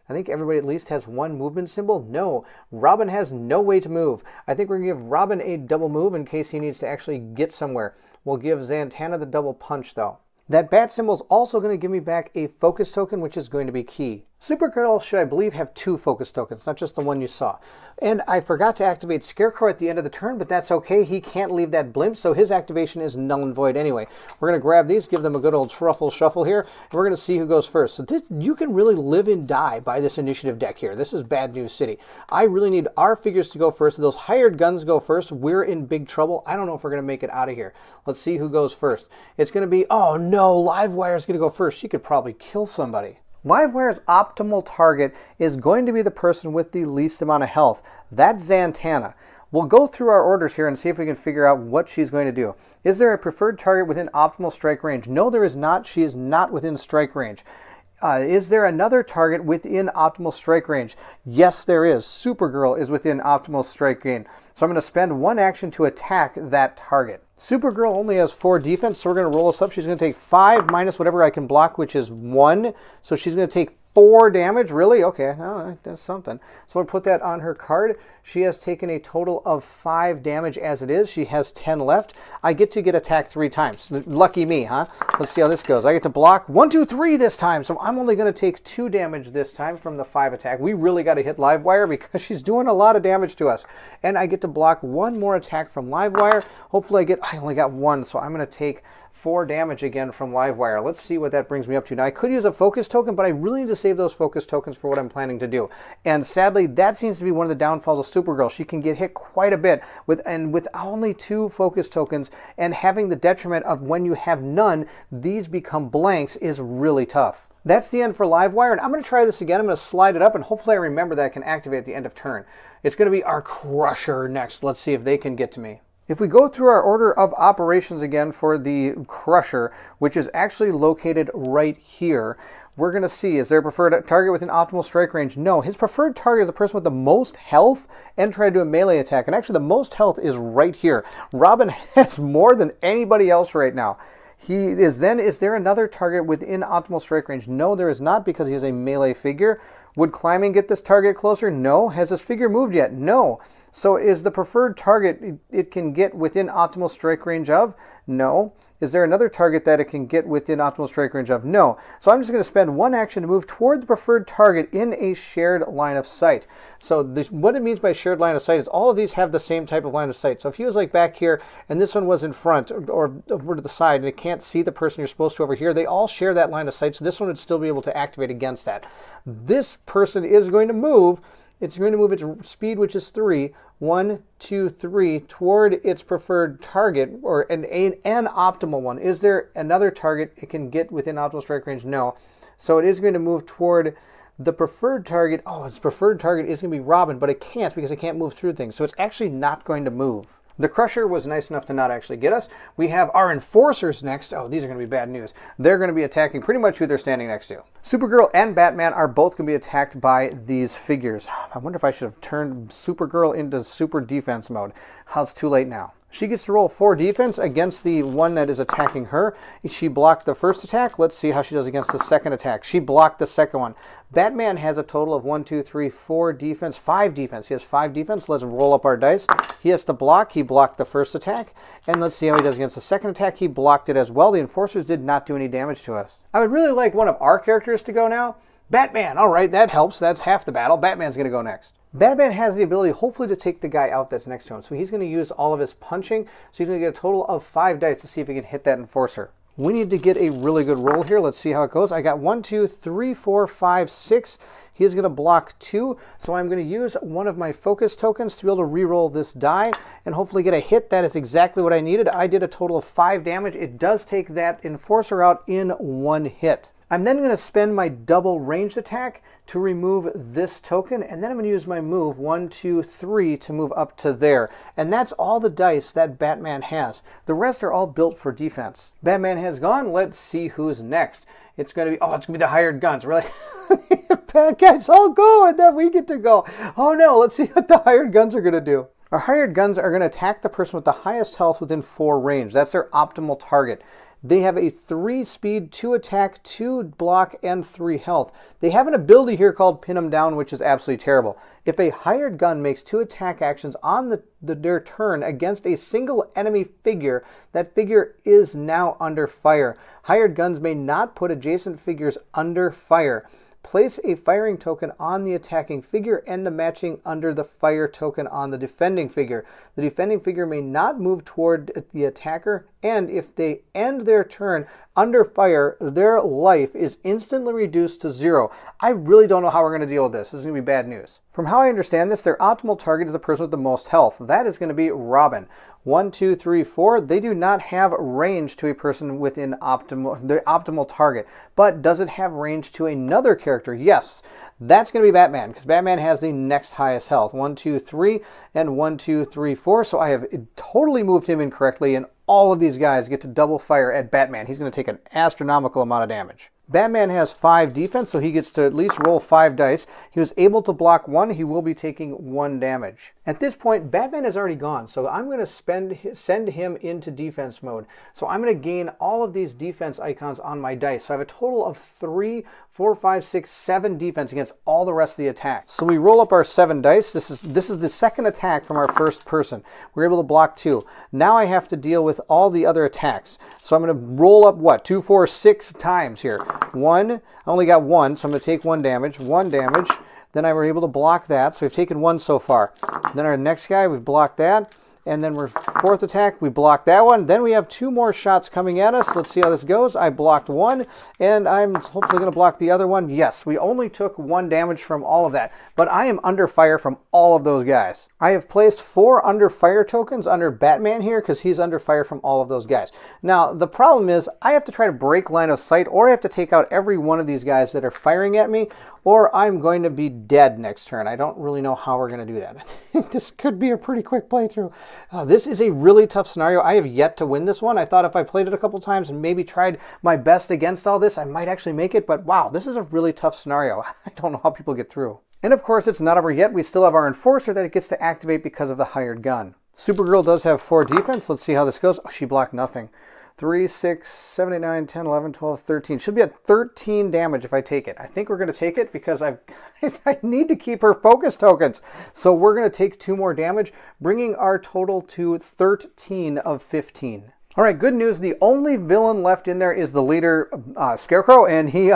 I think everybody at least has 1 movement symbol. No, Robin has no way to move. I think we're going to give Robin a double move in case he needs to actually get somewhere. We'll give Zatanna the double punch, though. That bat symbol is also going to give me back a focus token, which is going to be key. Supergirl should, I believe, have 2 focus tokens, not just the one you saw. And I forgot to activate Scarecrow at the end of the turn, but that's okay. He can't leave that blimp, so his activation is null and void anyway. We're going to grab these, give them a good old truffle shuffle here, and we're going to see who goes first. So you can really live and die by this initiative deck here. This is Bad News City. I really need our figures to go first. Those hired guns go first. We're in big trouble. I don't know if we're going to make it out of here. Let's see who goes first. It's going to be, oh no, Livewire is going to go first. She could probably kill somebody. Livewire's optimal target is going to be the person with the least amount of health. That's Zatanna. We'll go through our orders here and see if we can figure out what she's going to do. Is there a preferred target within optimal strike range? No, there is not. She is not within strike range. Is there another target within optimal strike range? Yes, there is. Supergirl is within optimal strike range. So I'm going to spend 1 action to attack that target. Supergirl only has 4 defense, so we're going to roll this up. She's going to take 5 minus whatever I can block, which is 1. So she's going to take 4 damage. Really? Okay, oh, that's something. So we'll put that on her card. She has taken a total of 5 damage as it is. She has 10 left. I get to get attacked 3 times. Lucky me, huh? Let's see how this goes. I get to block 1, 2, 3 this time. So I'm only going to take 2 damage this time from the 5 attack. We really got to hit Livewire because she's doing a lot of damage to us. And I get to block 1 more attack from Livewire. Hopefully I only got 1, so I'm going to take 4 damage again from Livewire. Let's see what that brings me up to. Now, I could use a focus token, but I really need to save those focus tokens for what I'm planning to do. And sadly, that seems to be one of the downfalls of Supergirl. She can get hit quite a bit with only 2 focus tokens, and having the detriment of when you have none, these become blanks is really tough. That's the end for Livewire, and I'm going to try this again. I'm going to slide it up, and hopefully I remember that I can activate at the end of turn. It's going to be our Crusher next. Let's see if they can get to me. If we go through our order of operations again for the Crusher, which is actually located right here, we're going to see, is there a preferred target within optimal strike range? No. His preferred target is the person with the most health and try to do a melee attack. And actually the most health is right here. Robin has more than anybody else right now. Is there another target within optimal strike range? No, there is not, because he has a melee figure. Would climbing get this target closer? No. Has this figure moved yet? No. So is the preferred target it can get within optimal strike range of? No. Is there another target that it can get within optimal strike range of? No. So I'm just going to spend 1 action to move toward the preferred target in a shared line of sight. So what it means by shared line of sight is all of these have the same type of line of sight. So if he was like back here and this one was in front or over to the side and it can't see the person you're supposed to over here, they all share that line of sight. So this one would still be able to activate against that. This person is going to move. It's going to move its speed, which is 3, 1, 2, 3, toward its preferred target, or an optimal one. Is there another target it can get within optimal strike range? No. So it is going to move toward the preferred target. Oh, its preferred target is going to be Robin, but it can't because it can't move through things. So it's actually not going to move. The Crusher was nice enough to not actually get us. We have our Enforcers next. Oh, these are going to be bad news. They're going to be attacking pretty much who they're standing next to. Supergirl and Batman are both going to be attacked by these figures. I wonder if I should have turned Supergirl into super defense mode. It's too late now. She gets to roll 4 defense against the one that is attacking her. She blocked the first attack. Let's see how she does against the second attack. She blocked the second one. Batman has a total of 1, 2, 3, 4 defense, 5 defense. He has 5 defense. Let's roll up our dice. He has to block. He blocked the first attack. And let's see how he does against the second attack. He blocked it as well. The Enforcers did not do any damage to us. I would really like one of our characters to go now. Batman. All right, that helps. That's half the battle. Batman's going to go next. Batman has the ability, hopefully, to take the guy out that's next to him. So he's going to use all of his punching. So he's going to get a total of 5 dice to see if he can hit that Enforcer. We need to get a really good roll here. Let's see how it goes. I got 1, 2, 3, 4, 5, 6. He is going to block 2, so I'm going to use one of my focus tokens to be able to re-roll this die and hopefully get a hit. That is exactly what I needed. I did a total of 5 damage. It does take that Enforcer out in 1 hit. I'm then going to spend my double ranged attack to remove this token, and then I'm going to use my move 1, 2, 3 to move up to there. And that's all the dice that Batman has. The rest are all built for defense. Batman has gone. Let's see who's next. It's going to be, it's going to be the hired guns, really? Bad guys all go, and then we get to go. Oh no, let's see what the hired guns are going to do. Our hired guns are going to attack the person with the highest health within 4 range. That's their optimal target. They have a 3 speed, 2 attack, 2 block, and 3 health. They have an ability here called Pin 'em Down, which is absolutely terrible. If a hired gun makes 2 attack actions on their turn against a single enemy figure, that figure is now under fire. Hired guns may not put adjacent figures under fire. Place a firing token on the attacking figure and the matching under the fire token on the defending figure. The defending figure may not move toward the attacker, and if they end their turn under fire, their life is instantly reduced to 0. I really don't know how we're going to deal with this. This is going to be bad news. From how I understand this, their optimal target is the person with the most health. That is going to be Robin. 1, 2, 3, 4. They do not have range to a person within the optimal target. But does it have range to another character? Yes. That's going to be Batman, because Batman has the next highest health. 1, 2, 3, and 1, 2, 3, 4. So I have totally moved him incorrectly, and all of these guys get to double fire at Batman. He's going to take an astronomical amount of damage. Batman has 5 defense, so he gets to at least roll 5 dice. He was able to block 1. He will be taking 1 damage. At this point, Batman is already gone, so I'm going to send him into defense mode. So I'm going to gain all of these defense icons on my dice. So I have a total of 3, 4, 5, 6, 7 defense against all the rest of the attacks. So we roll up our 7 dice. This is the second attack from our first person. We're able to block 2. Now I have to deal with all the other attacks. So I'm going to roll up, what, 2, 4, 6 times here. 1, I only got 1, so I'm going to take 1 damage. 1 damage. Then I were able to block that, so we've taken 1 so far. Then our next guy, we've blocked that. And then we're 4th attack, we blocked that one. Then we have 2 more shots coming at us. Let's see how this goes. I blocked 1, and I'm hopefully going to block the other one. Yes, we only took 1 damage from all of that, but I am under fire from all of those guys. I have placed 4 under fire tokens under Batman here because he's under fire from all of those guys. Now, the problem is I have to try to break line of sight, or I have to take out every one of these guys that are firing at me, or I'm going to be dead next turn. I don't really know how we're going to do that. I think this could be a pretty quick playthrough. This is a really tough scenario. I have yet to win this one. I thought if I played it a couple times and maybe tried my best against all this, I might actually make it. But wow, this is a really tough scenario. I don't know how people get through. And of course, it's not over yet. We still have our Enforcer that it gets to activate because of the hired gun. Supergirl does have 4 defense. Let's see how this goes. Oh, she blocked nothing. 3, 6, 7, 8, 9, 10, 11, 12, 13. Should be at 13 damage if I take it. I think we're going to take it because I need to keep her focus tokens. So we're going to take 2 more damage, bringing our total to 13 of 15. All right, good news. The only villain left in there is the leader, Scarecrow, and he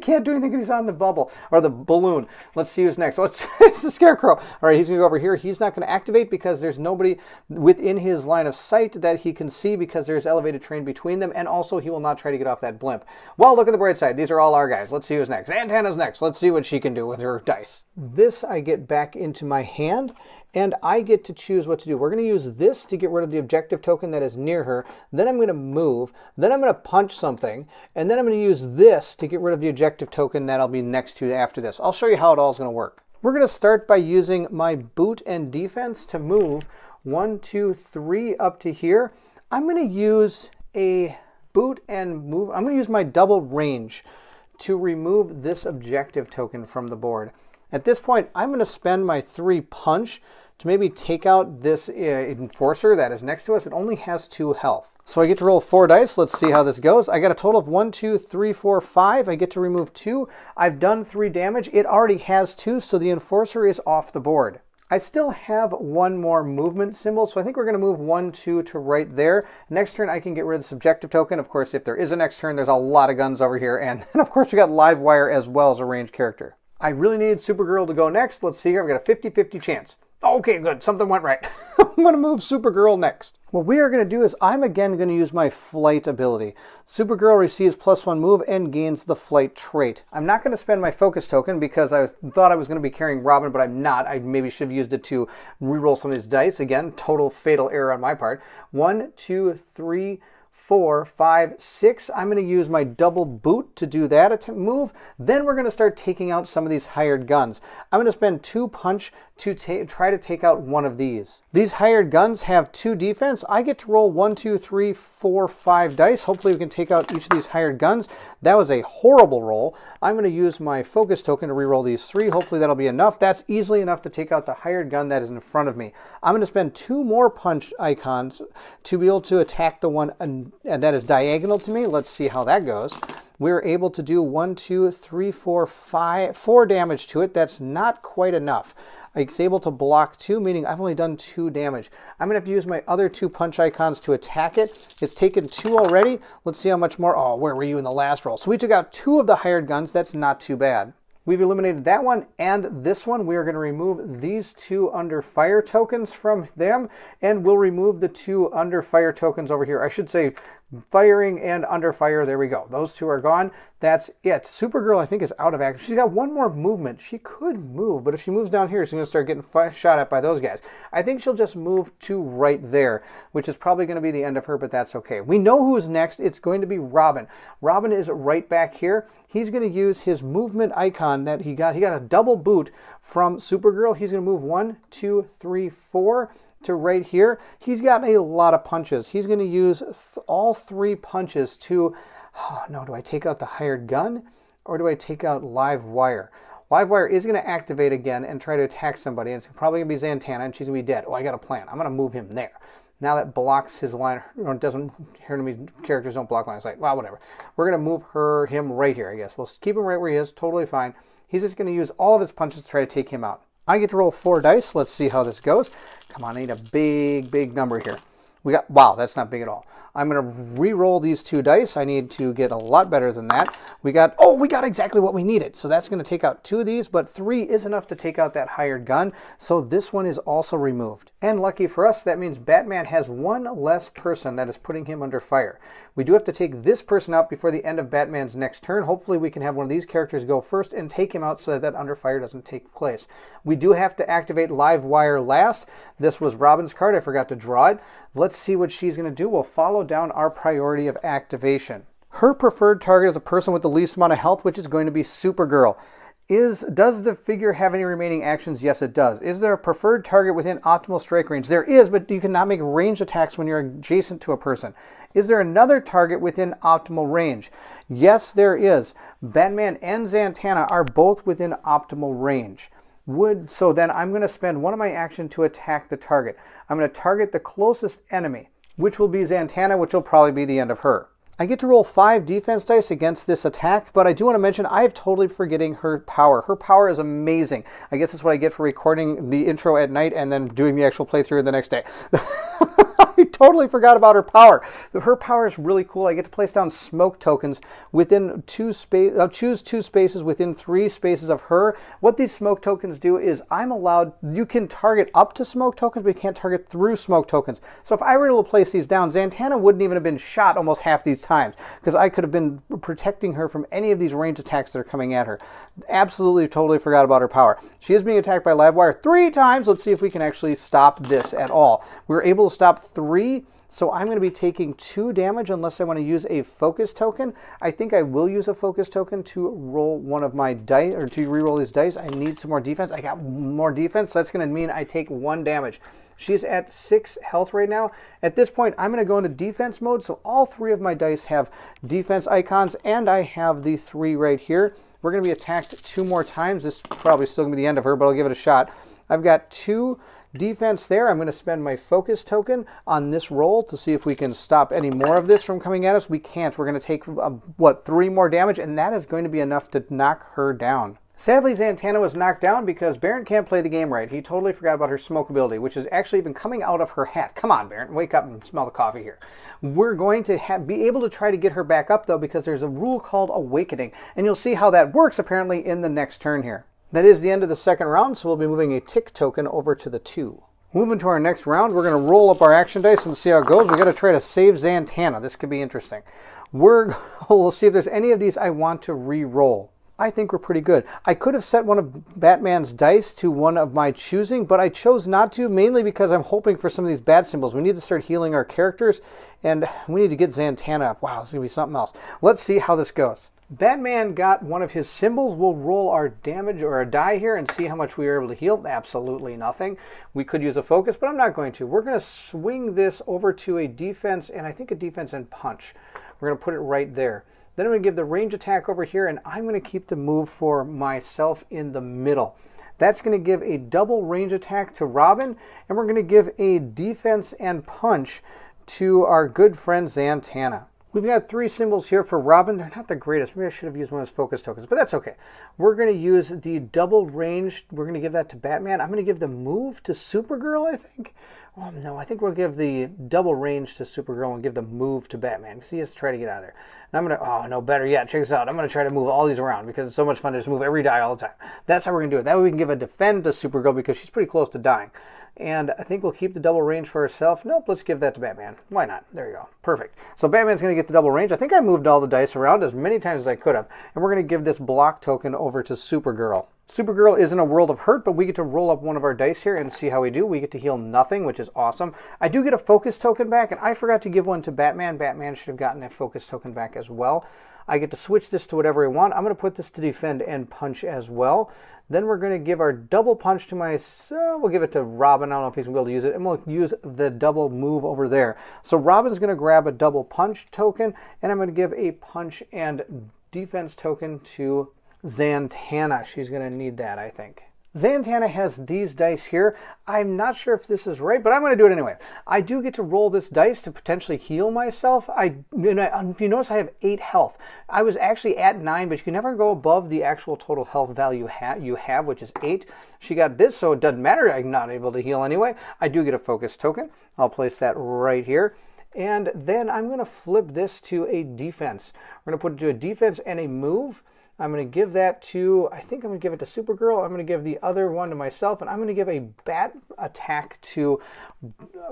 can't do anything because he's on the bubble, or the balloon. Let's see who's next. Oh, it's the Scarecrow. All right, he's going to go over here. He's not going to activate because there's nobody within his line of sight that he can see because there's elevated terrain between them, and also he will not try to get off that blimp. Well, look at the bright side. These are all our guys. Let's see who's next. Antenna's next. Let's see what she can do with her dice. This I get back into my hand, and I get to choose what to do. We're going to use this to get rid of the objective token that is near her. Then I'm going to move. Then I'm going to punch something. And then I'm going to use this to get rid of the objective token that I'll be next to after this. I'll show you how it all is going to work. We're going to start by using my boot and defense to move 1, 2, 3 up to here. I'm going to use a boot and move. I'm going to use my double range to remove this objective token from the board. At this point, I'm going to spend my 3 punch to maybe take out this Enforcer that is next to us. It only has 2 health. So I get to roll 4 dice. Let's see how this goes. I got a total of 1, 2, 3, 4, 5. I get to remove 2. I've done 3 damage. It already has 2, so the Enforcer is off the board. I still have 1 more movement symbol, so I think we're going to move 1, 2 to right there. Next turn, I can get rid of the subjective token. Of course, if there is a next turn, there's a lot of guns over here. And of course, we got Livewire as well as a ranged character. I really needed Supergirl to go next. Let's see here. I've got a 50-50 chance. Oh, okay, good. Something went right. I'm going to move Supergirl next. What we are going to do is I'm again going to use my flight ability. Supergirl receives +1 move and gains the flight trait. I'm not going to spend my focus token because I thought I was going to be carrying Robin, but I'm not. I maybe should have used it to reroll some of these dice. Again, total fatal error on my part. 1, 2, 3, 4, 5, 6. I'm going to use my double boot to do that move. Then we're going to start taking out some of these hired guns. I'm going to spend 2 punch to try to take out one of these. These hired guns have 2 defense. I get to roll 1, 2, 3, 4, 5 dice. Hopefully we can take out each of these hired guns. That was a horrible roll. I'm going to use my focus token to reroll these 3. Hopefully that'll be enough. That's easily enough to take out the hired gun that is in front of me. I'm going to spend 2 more punch icons to be able to attack the one and that is diagonal to me. Let's see how that goes. We're able to do 1, 2, 3, 4, 5, 4 damage to it. That's not quite enough. It's able to block 2, meaning I've only done 2 damage. I'm going to have to use my other 2 punch icons to attack it. It's taken 2 already. Let's see how much more. Oh, where were you in the last roll? So we took out 2 of the hired guns. That's not too bad. We've eliminated that one and this one. We are going to remove these 2 under fire tokens from them, and we'll remove the 2 under fire tokens over here. I should say firing and under fire. There we go. Those 2 are gone. That's it. Supergirl, I think, is out of action. She's got 1 more movement. She could move, but if she moves down here, she's going to start getting shot at by those guys. I think she'll just move to right there, which is probably going to be the end of her, but that's okay. We know who's next. It's going to be Robin. Robin is right back here. He's going to use his movement icon that he got. He got a double boot from Supergirl. He's going to move 1, 2, 3, 4 to right here. He's got a lot of punches. He's going to use all 3 punches to, oh no, do I take out the hired gun or do I take out live wire? Live wire is going to activate again and try to attack somebody. And it's probably going to be Zatanna and she's going to be dead. Oh, I got a plan. I'm going to move him there. Now that blocks his line, or doesn't, enemy characters don't block line of sight. Well, whatever. We're going to move him right here, I guess. We'll keep him right where he is. Totally fine. He's just going to use all of his punches to try to take him out. I get to roll 4 dice. Let's see how this goes. Come on, I need a big, big number here. We got, wow, that's not big at all. I'm going to re-roll these 2 dice. I need to get a lot better than that. We got exactly what we needed. So that's going to take out 2 of these, but 3 is enough to take out that hired gun. So this one is also removed. And lucky for us, that means Batman has 1 less person that is putting him under fire. We do have to take this person out before the end of Batman's next turn. Hopefully we can have one of these characters go first and take him out so that under fire doesn't take place. We do have to activate live wire last. This was Robin's card. I forgot to draw it. Let's see what she's going to do. We'll follow down our priority of activation. Her preferred target is a person with the least amount of health, which is going to be Supergirl. Does the figure have any remaining actions? Yes, it does. Is there a preferred target within optimal strike range? There is, but you cannot make ranged attacks when you're adjacent to a person. Is there another target within optimal range? Yes, there is. Batman and Zatanna are both within optimal range. So then I'm going to spend 1 of my action to attack the target. I'm going to target the closest enemy, which will be Zatanna, which will probably be the end of her. I get to roll 5 defense dice against this attack, but I do want to mention I'm totally forgetting her power. Her power is amazing. I guess that's what I get for recording the intro at night and then doing the actual playthrough the next day. I totally forgot about her power. Her power is really cool. I get to place down smoke tokens within 2 spaces. I'll choose 2 spaces within 3 spaces of her. What these smoke tokens do is I'm allowed, you can target up to smoke tokens, but you can't target through smoke tokens. So if I were to place these down, Zatanna wouldn't even have been shot almost half these times because I could have been protecting her from any of these range attacks that are coming at her. Absolutely, totally forgot about her power. She is being attacked by live wire 3 times. Let's see if we can actually stop this at all. We were able to stop 3, so I'm going to be taking 2 damage unless I want to use a focus token. I think I will use a focus token to roll one of my dice, or to re-roll these dice. I need some more defense. I got more defense, so that's going to mean I take 1 damage. She's at 6 health right now. At this point, I'm going to go into defense mode, so all 3 of my dice have defense icons, and I have the 3 right here. We're going to be attacked 2 more times. This is probably still going to be the end of her, but I'll give it a shot. I've got 2 defense there. I'm going to spend my focus token on this roll to see if we can stop any more of this from coming at us. We can't. We're going to take, 3 more damage, and that is going to be enough to knock her down. Sadly, Zatanna was knocked down because Barron can't play the game right. He totally forgot about her smoke ability, which is actually even coming out of her hat. Come on, Barron, wake up and smell the coffee here. We're going to be able to try to get her back up, though, because there's a rule called Awakening, and you'll see how that works, apparently, in the next turn here. That is the end of the second round, so we'll be moving a tick token over to the 2. Moving to our next round, we're going to roll up our action dice and see how it goes. We got to try to save Zatanna. This could be interesting. We'll see if there's any of these I want to re-roll. I think we're pretty good. I could have set one of Batman's dice to one of my choosing, but I chose not to, mainly because I'm hoping for some of these bad symbols. We need to start healing our characters, and we need to get Zatanna up. Wow, it's going to be something else. Let's see how this goes. Batman got one of his symbols. We'll roll our damage or a die here and see how much we were able to heal. Absolutely nothing. We could use a focus, but I'm not going to. We're going to swing this over to a defense, and I think a defense and punch. We're going to put it right there. Then I'm going to give the range attack over here, and I'm going to keep the move for myself in the middle. That's going to give a double range attack to Robin, and we're going to give a defense and punch to our good friend Zatanna. We've got 3 symbols here for Robin. They're not the greatest. Maybe I should have used one of his focus tokens, but that's okay. We're going to use the double range. We're going to give that to Batman. I'm going to give the move to Supergirl, I think. Oh, no, I think we'll give the double range to Supergirl and give the move to Batman because he has to try to get out of there. And I'm going to, oh, no, better yet. Check this out. I'm going to try to move all these around because it's so much fun to just move every die all the time. That's how we're going to do it. That way we can give a defend to Supergirl because she's pretty close to dying. And I think we'll keep the double range for herself. Nope, let's give that to Batman. Why not? There you go. Perfect. So Batman's going to get the double range. I think I moved all the dice around as many times as I could have. And we're going to give this block token over to Supergirl. Supergirl is in a world of hurt, but we get to roll up one of our dice here and see how we do. We get to heal nothing, which is awesome. I do get a focus token back, and I forgot to give one to Batman. Batman should have gotten a focus token back as well. I get to switch this to whatever I want. I'm going to put this to defend and punch as well. Then we're going to give our double punch to we'll give it to Robin. I don't know if he's going to be able to use it. And we'll use the double move over there. So Robin's going to grab a double punch token, and I'm going to give a punch and defense token to Zatanna. She's going to need that, I think. Zatanna has these dice here. I'm not sure if this is right, but I'm going to do it anyway. I do get to roll this dice to potentially heal myself. If you notice, I have 8 health. I was actually at 9, but you can never go above the actual total health value you have, which is 8. She got this, so it doesn't matter. I'm not able to heal anyway. I do get a focus token. I'll place that right here. And then I'm going to flip this to a defense. We're going to put it to a defense and a move. I'm going to give that to, I think I'm going to give it to Supergirl. I'm going to give the other one to myself, and I'm going to give a bat attack to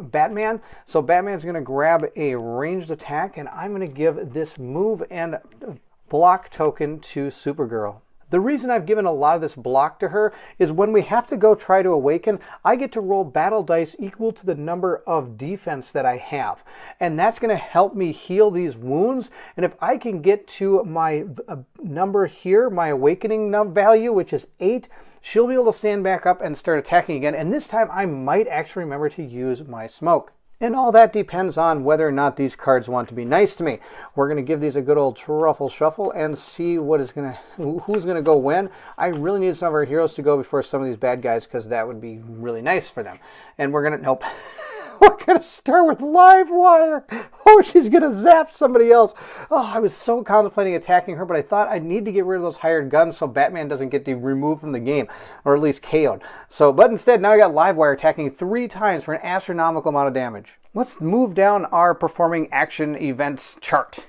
Batman. So Batman's going to grab a ranged attack, and I'm going to give this move and block token to Supergirl. The reason I've given a lot of this block to her is when we have to go try to awaken, I get to roll battle dice equal to the number of defense that I have. And that's going to help me heal these wounds. And if I can get to my number here, my awakening value, which is 8, she'll be able to stand back up and start attacking again. And this time I might actually remember to use my smoke. And all that depends on whether or not these cards want to be nice to me. We're going to give these a good old truffle shuffle and see who's going to go when. I really need some of our heroes to go before some of these bad guys because that would be really nice for them. And we're going to, nope. We're going to start with Livewire. Oh, she's going to zap somebody else. Oh, I was so contemplating attacking her, but I thought I need to get rid of those hired guns so Batman doesn't get removed from the game, or at least KO'd. But instead, now I got Livewire attacking 3 times for an astronomical amount of damage. Let's move down our performing action events chart.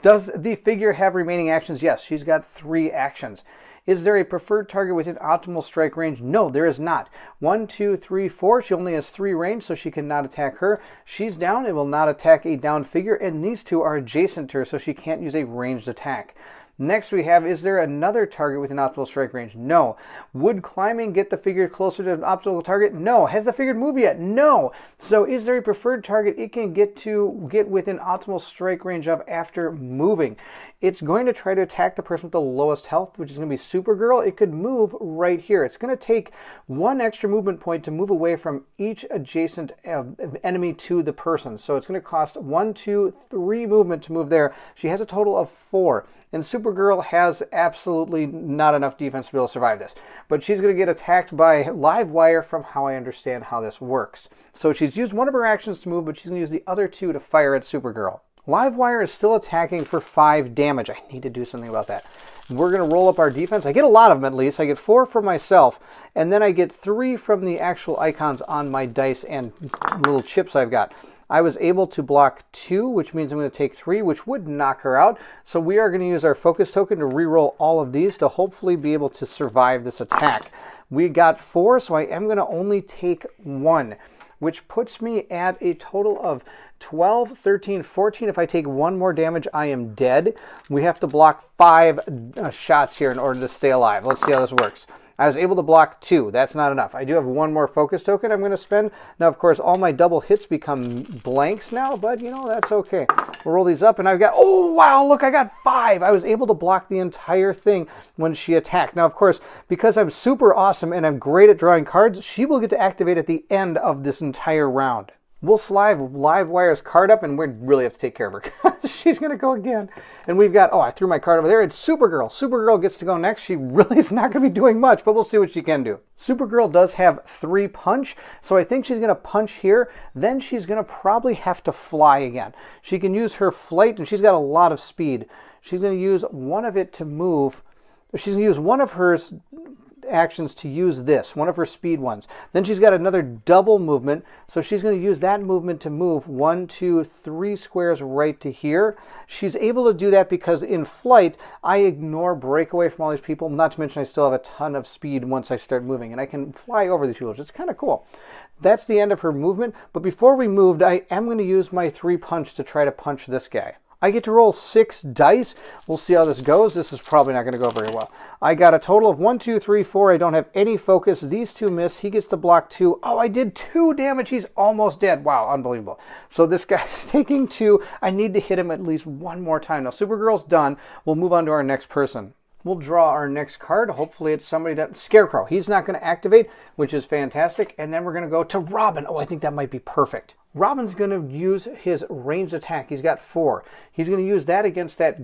Does the figure have remaining actions? Yes, she's got 3 actions. Is there a preferred target within optimal strike range? No, there is not. 1, 2, 3, 4. She only has 3 range, so she cannot attack her. She's down. It will not attack a down figure, and these 2 are adjacent to her, so she can't use a ranged attack. Next we have, is there another target within optimal strike range? No. Would climbing get the figure closer to an optimal target? No. Has the figure moved yet? No. So is there a preferred target it can get within optimal strike range of after moving? It's going to try to attack the person with the lowest health, which is going to be Supergirl. It could move right here. It's going to take 1 extra movement point to move away from each adjacent enemy to the person. So it's going to cost 1, 2, 3 movement to move there. She has a total of 4. And Supergirl has absolutely not enough defense to be able to survive this. But she's going to get attacked by Livewire from how I understand how this works. So she's used one of her actions to move, but she's going to use the other 2 to fire at Supergirl. Livewire is still attacking for 5 damage. I need to do something about that. We're going to roll up our defense. I get a lot of them at least. I get 4 for myself, and then I get 3 from the actual icons on my dice and little chips I've got. I was able to block 2, which means I'm going to take 3, which would knock her out. So we are going to use our focus token to reroll all of these to hopefully be able to survive this attack. We got 4, so I am going to only take 1, which puts me at a total of 12, 13, 14. If I take 1 more damage, I am dead. We have to block 5 shots here in order to stay alive. Let's see how this works. I was able to block 2. That's not enough. I do have 1 more focus token I'm going to spend. Now, of course, all my double hits become blanks now, but, you know, that's okay. We'll roll these up, and I've got, oh, wow, look, I got 5. I was able to block the entire thing when she attacked. Now, of course, because I'm super awesome and I'm great at drawing cards, she will get to activate at the end of this entire round. We'll slide Livewire's card up, and we really have to take care of her because she's going to go again. And we've got, oh, I threw my card over there. It's Supergirl. Supergirl gets to go next. She really is not going to be doing much, but we'll see what she can do. Supergirl does have 3 punch, so I think she's going to punch here. Then she's going to probably have to fly again. She can use her flight, and she's got a lot of speed. She's going to use one of it to move. She's going to use one of hers actions to use this, one of her speed ones. Then she's got another double movement, so she's going to use that movement to move 1, 2, 3 squares right to here. She's able to do that because in flight, I ignore breakaway from all these people, not to mention I still have a ton of speed once I start moving, and I can fly over these people, which is kind of cool. That's the end of her movement, but before we moved, I am going to use my 3 punch to try to punch this guy. I get to roll 6 dice. We'll see how this goes. This is probably not going to go very well. I got a total of 1, 2, 3, 4. I don't have any focus. These 2 miss. He gets to block 2. Oh, I did 2 damage. He's almost dead. Wow, unbelievable. So this guy's taking 2. I need to hit him at least 1 more time. Now, Supergirl's done. We'll move on to our next person. We'll draw our next card. Hopefully it's somebody that... Scarecrow. He's not going to activate, which is fantastic. And then we're going to go to Robin. Oh, I think that might be perfect. Robin's going to use his ranged attack. He's got 4. He's going to use that against that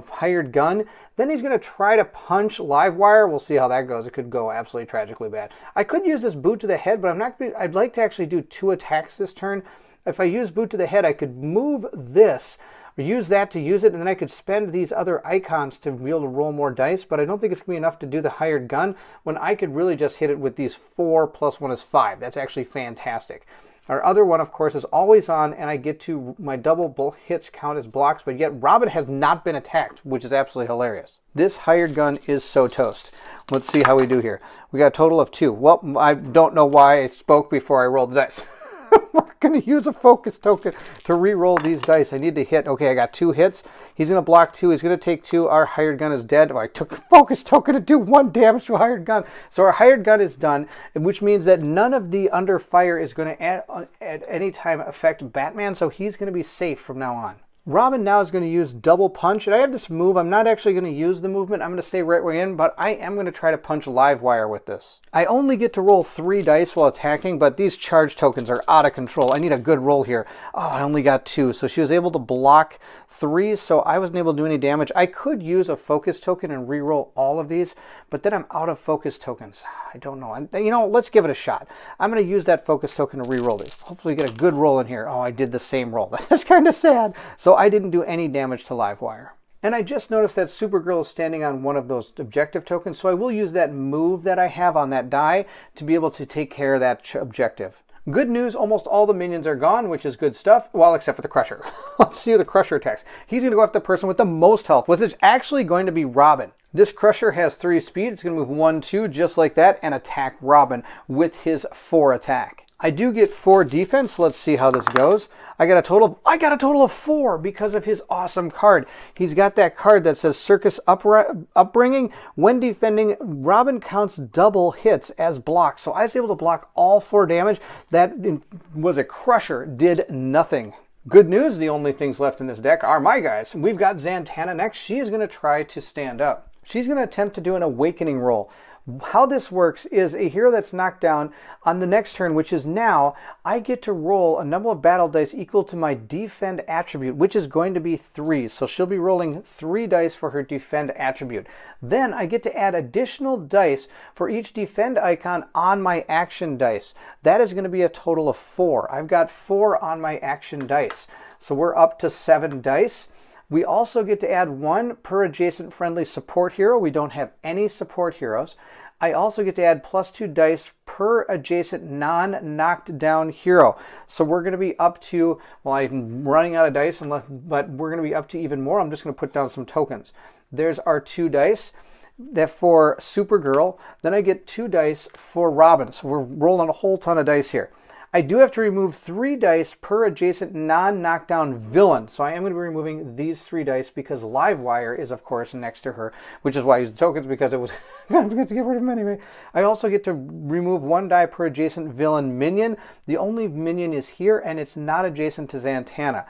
hired gun. Then he's going to try to punch Livewire. We'll see how that goes. It could go absolutely tragically bad. I could use this boot to the head, but I'm not. I'd like to actually do 2 attacks this turn. If I use boot to the head, I could move this, or use that to use it, and then I could spend these other icons to be able to roll more dice, but I don't think it's going to be enough to do the hired gun when I could really just hit it with these 4 plus 1 is 5. That's actually fantastic. Our other one, of course, is always on, and I get to, my double hits count as blocks, but yet Robin has not been attacked, which is absolutely hilarious. This hired gun is so toast. Let's see how we do here. We got a total of 2. Well, I don't know why I spoke before I rolled the dice. We're going to use a focus token to re-roll these dice. I need to hit. Okay, I got 2 hits. He's going to block 2. He's going to take 2. Our hired gun is dead. Oh, I took a focus token to do 1 damage to a hired gun. So our hired gun is done, which means that none of the under fire is going to at any time affect Batman, so he's going to be safe from now on. Robin now is going to use double punch, and I have this move. I'm not actually going to use the movement. I'm going to stay right way in, but I am going to try to punch Livewire with this. I only get to roll 3 dice while attacking, but these charge tokens are out of control. I need a good roll here. Oh, I only got 2, so she was able to block 3, so I wasn't able to do any damage. I could use a focus token and re-roll all of these, but then I'm out of focus tokens. I don't know. You know, let's give it a shot. I'm going to use that focus token to re-roll these. Hopefully get a good roll in here. Oh, I did the same roll. That's kind of sad. So I didn't do any damage to Livewire. And I just noticed that Supergirl is standing on one of those objective tokens, so I will use that move that I have on that die to be able to take care of that objective. Good news, almost all the minions are gone, which is good stuff. Well, except for the Crusher. Let's see who the Crusher attacks. He's going to go after the person with the most health, which is actually going to be Robin. This Crusher has 3 speed. It's going to move 1, 2, just like that, and attack Robin with his 4 attack. I do get 4 defense. Let's see how this goes. I got a total of 4 because of his awesome card. He's got that card that says Circus Upbringing. When defending, Robin counts double hits as blocks. So I was able to block all 4 damage. That was a Crusher, did nothing. Good news, the only things left in this deck are my guys. We've got Zatanna next. She's going to try to stand up. She's going to attempt to do an awakening roll. How this works is a hero that's knocked down on the next turn, which is now, I get to roll a number of battle dice equal to my defend attribute, which is going to be 3. So she'll be rolling 3 dice for her defend attribute. Then I get to add additional dice for each defend icon on my action dice. That is going to be a total of 4. I've got 4 on my action dice. So we're up to 7 dice. We also get to add 1 per adjacent friendly support hero. We don't have any support heroes. I also get to add +2 dice per adjacent non-knocked down hero. So we're going to be up to, well, I'm running out of dice, but we're going to be up to even more. I'm just going to put down some tokens. There's our 2 dice. That for Supergirl. Then I get 2 dice for Robin. So we're rolling a whole ton of dice here. I do have to remove 3 dice per adjacent non-knockdown villain. So I am going to be removing these 3 dice because Livewire is, of course, next to her, which is why I used the tokens, because it was kind of good to get rid of them anyway. I also get to remove 1 die per adjacent villain minion. The only minion is here, and it's not adjacent to Zatanna.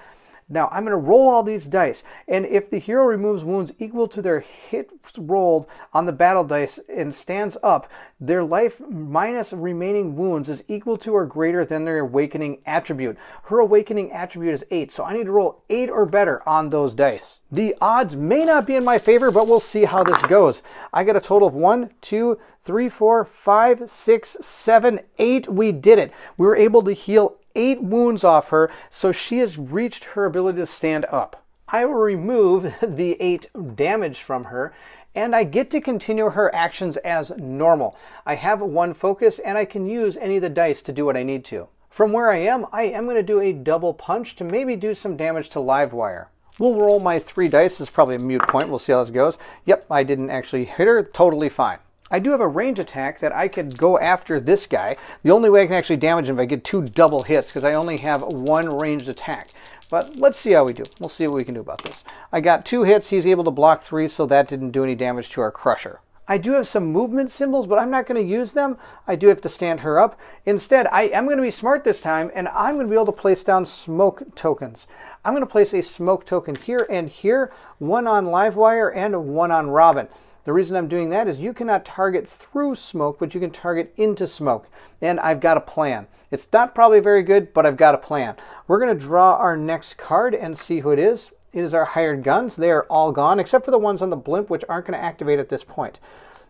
Now, I'm going to roll all these dice, and if the hero removes wounds equal to their hits rolled on the battle dice and stands up, their life minus remaining wounds is equal to or greater than their awakening attribute. Her awakening attribute is 8, so I need to roll 8 or better on those dice. The odds may not be in my favor, but we'll see how this goes. I got a total of 1, 2, 3, 4, 5, 6, 7, 8. We did it. We were able to heal 8 wounds off her, so she has reached her ability to stand up. I will remove the 8 damage from her, and I get to continue her actions as normal. I have 1 focus, and I can use any of the dice to do what I need to. From where I am going to do a double punch to maybe do some damage to Livewire. We'll roll my 3 dice. It's probably a moot point. We'll see how this goes. Yep, I didn't actually hit her. Totally fine. I do have a range attack that I could go after this guy. The only way I can actually damage him if I get 2 double hits, because I only have 1 ranged attack. But let's see how we do. We'll see what we can do about this. I got 2 hits. He's able to block 3, so that didn't do any damage to our Crusher. I do have some movement symbols, but I'm not going to use them. I do have to stand her up. Instead, I am going to be smart this time, and I'm going to be able to place down smoke tokens. I'm going to place a smoke token here and here, 1 on Livewire and 1 on Robin. The reason I'm doing that is you cannot target through smoke, but you can target into smoke. And I've got a plan. It's not probably very good, but I've got a plan. We're going to draw our next card and see who it is. It is our hired guns. They are all gone, except for the ones on the blimp, which aren't going to activate at this point.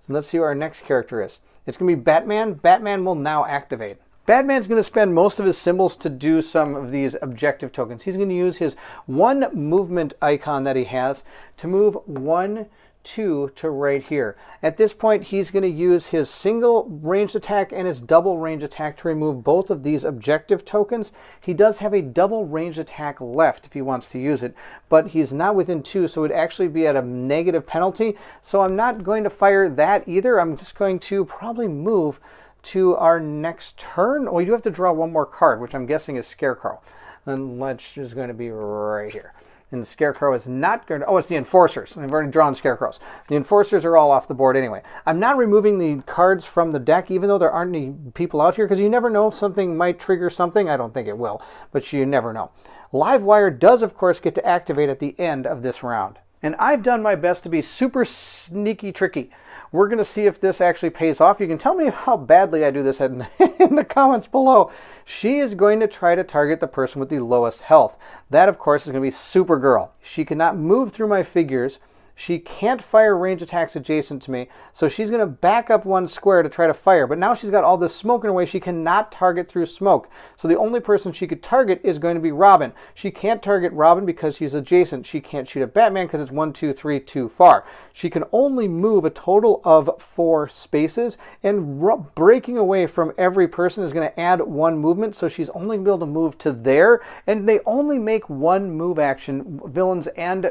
Let's see who our next character is. It's going to be Batman. Batman will now activate. Batman's going to spend most of his symbols to do some of these objective tokens. He's going to use his 1 movement icon that he has to move 1, 2 to right here. At this point, he's going to use his single ranged attack and his double ranged attack to remove both of these objective tokens. He does have a double ranged attack left if he wants to use it, but he's not within 2, so it would actually be at a negative penalty. So I'm not going to fire that either. I'm just going to probably move to our next turn. Oh, you do have to draw 1 more card, which I'm guessing is Scarecrow. And Ledge is going to be right here. And the Scarecrow is not going to... Oh, it's the Enforcers. I've already drawn Scarecrows. The Enforcers are all off the board anyway. I'm not removing the cards from the deck, even though there aren't any people out here, because you never know if something might trigger something. I don't think it will, but you never know. Livewire does, of course, get to activate at the end of this round. And I've done my best to be super sneaky tricky. We're going to see if this actually pays off. You can tell me how badly I do this in the comments below. She is going to try to target the person with the lowest health. That, of course, is going to be Supergirl. She cannot move through my figures. She can't fire range attacks adjacent to me, so she's going to back up 1 square to try to fire. But now she's got all this smoke in her way. She cannot target through smoke. So the only person she could target is going to be Robin. She can't target Robin because she's adjacent. She can't shoot at Batman because it's 1, 2, 3 too far. She can only move a total of 4 spaces, and breaking away from every person is going to add 1 movement, so she's only going to be able to move to there. And they only make 1 move action, villains and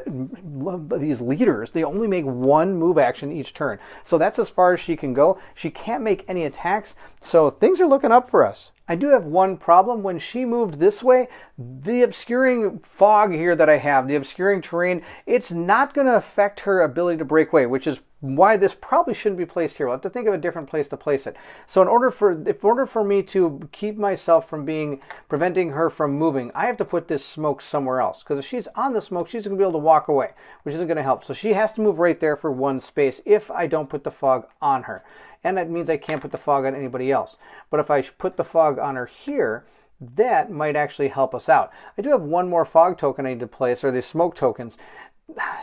these leaders. They only make 1 move action each turn. So that's as far as she can go. She can't make any attacks, so things are looking up for us. I do have 1 problem. When she moved this way, the obscuring fog here that I have, the obscuring terrain, it's not going to affect her ability to break away, which is why this probably shouldn't be placed here. We'll have to think of a different place to place it. So in order for me to keep myself from preventing her from moving, I have to put this smoke somewhere else. Because if she's on the smoke, she's going to be able to walk away, which isn't going to help. So she has to move right there for 1 space if I don't put the fog on her. And that means I can't put the fog on anybody else. But if I put the fog on her here, that might actually help us out. I do have 1 more fog token I need to place, or the smoke tokens.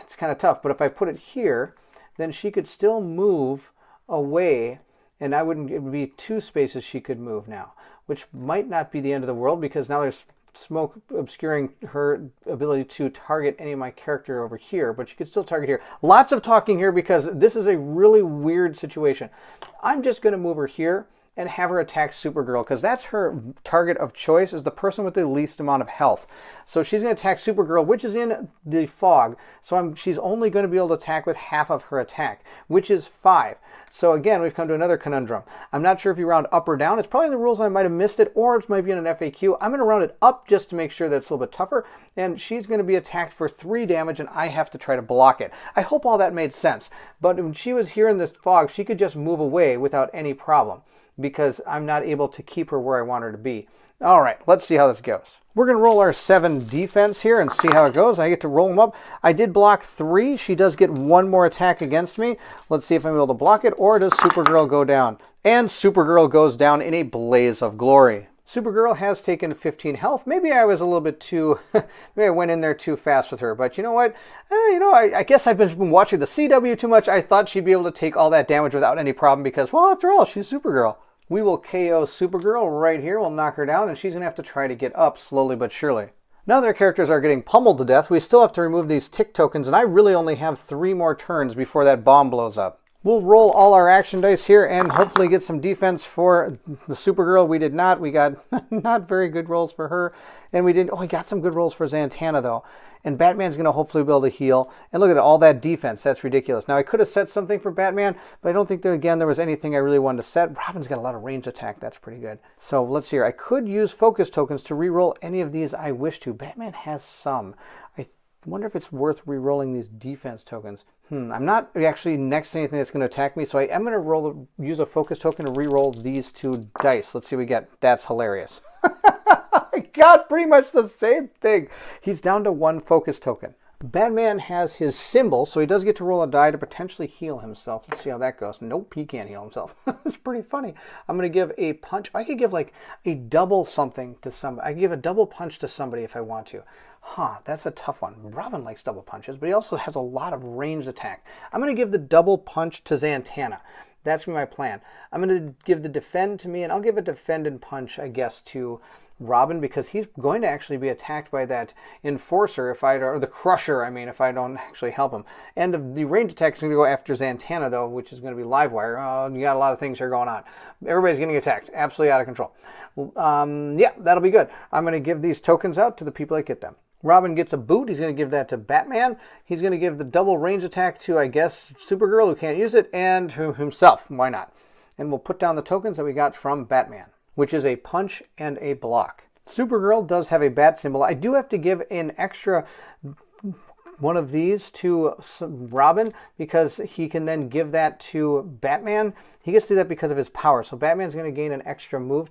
It's kind of tough, but if I put it here, then she could still move away, and it would be 2 spaces she could move now, which might not be the end of the world, because now there's smoke obscuring her ability to target any of my character over here, but she can still target here. Lots of talking here because this is a really weird situation. I'm just going to move her here and have her attack Supergirl because that's her target of choice, is the person with the least amount of health. So she's going to attack Supergirl, which is in the fog. So she's only going to be able to attack with half of her attack, which is 5. So again, we've come to another conundrum. I'm not sure if you round up or down. It's probably in the rules, and I might have missed it, or it might be in an FAQ. I'm going to round it up just to make sure that it's a little bit tougher, and she's going to be attacked for 3 damage, and I have to try to block it. I hope all that made sense. But when she was here in this fog, she could just move away without any problem because I'm not able to keep her where I want her to be. All right, let's see how this goes. We're going to roll our 7 defense here and see how it goes. I get to roll them up. I did block 3. She does get 1 more attack against me. Let's see if I'm able to block it, or does Supergirl go down? And Supergirl goes down in a blaze of glory. Supergirl has taken 15 health. Maybe I was a little bit too, maybe I went in there too fast with her. But you know what? I guess I've been watching the CW too much. I thought she'd be able to take all that damage without any problem because, well, after all, she's Supergirl. We will KO Supergirl right here. We'll knock her down, and she's going to have to try to get up slowly but surely. Now their characters are getting pummeled to death. We still have to remove these tick tokens, and I really only have 3 more turns before that bomb blows up. We'll roll all our action dice here and hopefully get some defense for the Supergirl. We did not. We got not very good rolls for her. And we got some good rolls for Zatanna, though. And Batman's going to hopefully be able to heal. And look at all that defense. That's ridiculous. Now, I could have set something for Batman, but I don't think there was anything I really wanted to set. Robin's got a lot of range attack. That's pretty good. So let's see here. I could use focus tokens to reroll any of these I wish to. Batman has some. I wonder if it's worth rerolling these defense tokens. I'm not actually next to anything that's going to attack me, so I am going to use a focus token to reroll these 2 dice. Let's see what we get. That's hilarious. I got pretty much the same thing. He's down to 1 focus token. Batman has his symbol, so he does get to roll a die to potentially heal himself. Let's see how that goes. Nope, he can't heal himself. It's pretty funny. I'm going to give a punch. I could give like a double something to somebody. I could give a double punch to somebody if I want to. That's a tough one. Robin likes double punches, but he also has a lot of ranged attack. I'm going to give the double punch to Zatanna. That's my plan. I'm going to give the defend to me, and I'll give a defend and punch, I guess, to Robin, because he's going to actually be attacked by that enforcer or the crusher, if I don't actually help him. And the range attack is going to go after Zatanna, though, which is going to be Livewire. You got a lot of things here going on. Everybody's getting attacked. Absolutely out of control. Yeah, that'll be good. I'm going to give these tokens out to the people that get them. Robin gets a boot. He's going to give that to Batman. He's going to give the double range attack to, I guess, Supergirl, who can't use it, and to himself. Why not? And we'll put down the tokens that we got from Batman, which is a punch and a block. Supergirl does have a bat symbol. I do have to give an extra one of these to Robin because he can then give that to Batman. He gets to do that because of his power. So Batman's going to gain an extra move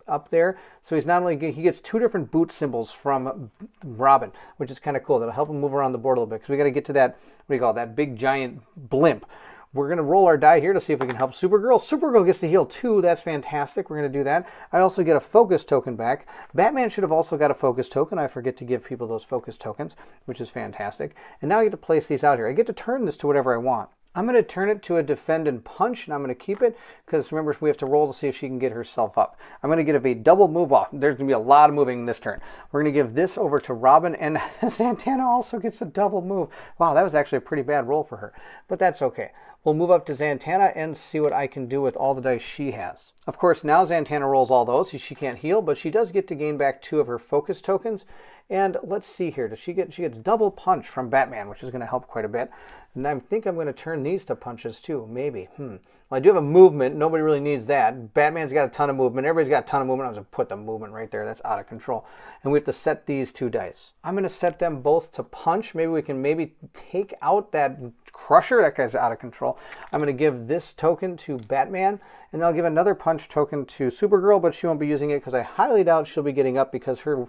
up there. So he's not only he gets 2 different boot symbols from Robin, which is kind of cool. That'll help him move around the board a little bit because we got to get to that, what do you call it, that big giant blimp. We're going to roll our die here to see if we can help Supergirl. Supergirl gets to heal 2. That's fantastic. We're going to do that. I also get a focus token back. Batman should have also got a focus token. I forget to give people those focus tokens, which is fantastic. And now I get to place these out here. I get to turn this to whatever I want. I'm going to turn it to a defend and punch, and I'm going to keep it because remember, we have to roll to see if she can get herself up. I'm going to give a double move off. There's going to be a lot of moving in this turn. We're going to give this over to Robin, and Zatanna also gets a double move. Wow, that was actually a pretty bad roll for her, but that's okay. We'll move up to Zatanna and see what I can do with all the dice she has. Of course, now Zatanna rolls all those. She can't heal, but she does get to gain back 2 of her focus tokens. And let's see here. She gets double punch from Batman, which is going to help quite a bit. And I think I'm going to turn these to punches too, maybe. Well, I do have a movement. Nobody really needs that. Batman's got a ton of movement. Everybody's got a ton of movement. I'm going to put the movement right there. That's out of control. And we have to set these 2 dice. I'm going to set them both to punch. Maybe we can take out that crusher. That guy's out of control. I'm going to give this token to Batman. And then I'll give another punch token to Supergirl, but she won't be using it because I highly doubt she'll be getting up because her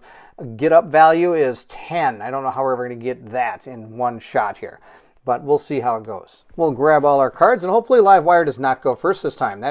get up value is 10. I don't know how we're ever going to get that in one shot here. But we'll see how it goes. We'll grab all our cards, and hopefully Livewire does not go first this time.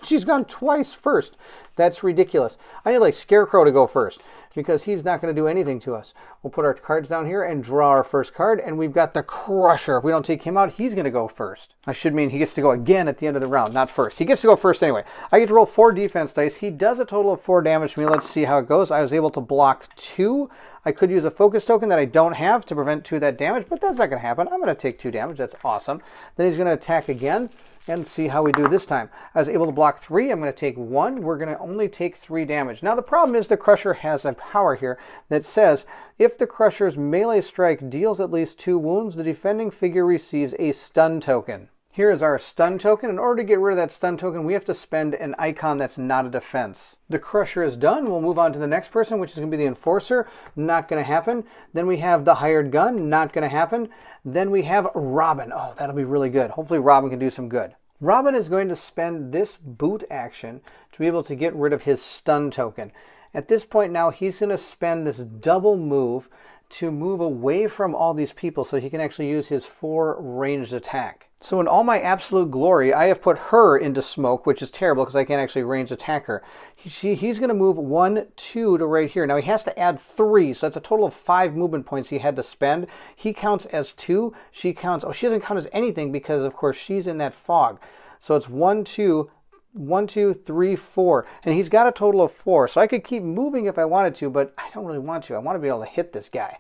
She's gone twice first. That's ridiculous. I need like Scarecrow to go first because he's not going to do anything to us. We'll put our cards down here and draw our first card, and we've got the Crusher. If we don't take him out, he's going to go first. I should mean he gets to go again at the end of the round, not first. He gets to go first anyway. I get to roll 4 defense dice. He does a total of 4 damage to me. Let's see how it goes. I was able to block 2. I could use a focus token that I don't have to prevent 2 of that damage, but that's not going to happen. I'm going to take 2 damage. That's awesome. Then he's going to attack again and see how we do this time. I was able to block 3. I'm going to take 1. We're going to only take 3 damage. Now the problem is the Crusher has a power here that says if the Crusher's melee strike deals at least 2 wounds, the defending figure receives a stun token. Here is our stun token. In order to get rid of that stun token, we have to spend an icon that's not a defense. The Crusher is done. We'll move on to the next person, which is going to be the Enforcer. Not going to happen. Then we have the Hired Gun. Not going to happen. Then we have Robin. Oh, that'll be really good. Hopefully Robin can do some good. Robin is going to spend this boot action to be able to get rid of his stun token. At this point now, he's going to spend this double move to move away from all these people so he can actually use his 4 ranged attack. So in all my absolute glory, I have put her into smoke, which is terrible because I can't actually range attack her. He's going to move 1, 2 to right here. Now he has to add 3, so that's a total of 5 movement points he had to spend. He counts as 2. She counts, oh, she doesn't count as anything because, of course, she's in that fog. So it's 1, 2, 1, 2, 3, 4. And he's got a total of 4. So I could keep moving if I wanted to, but I don't really want to. I want to be able to hit this guy.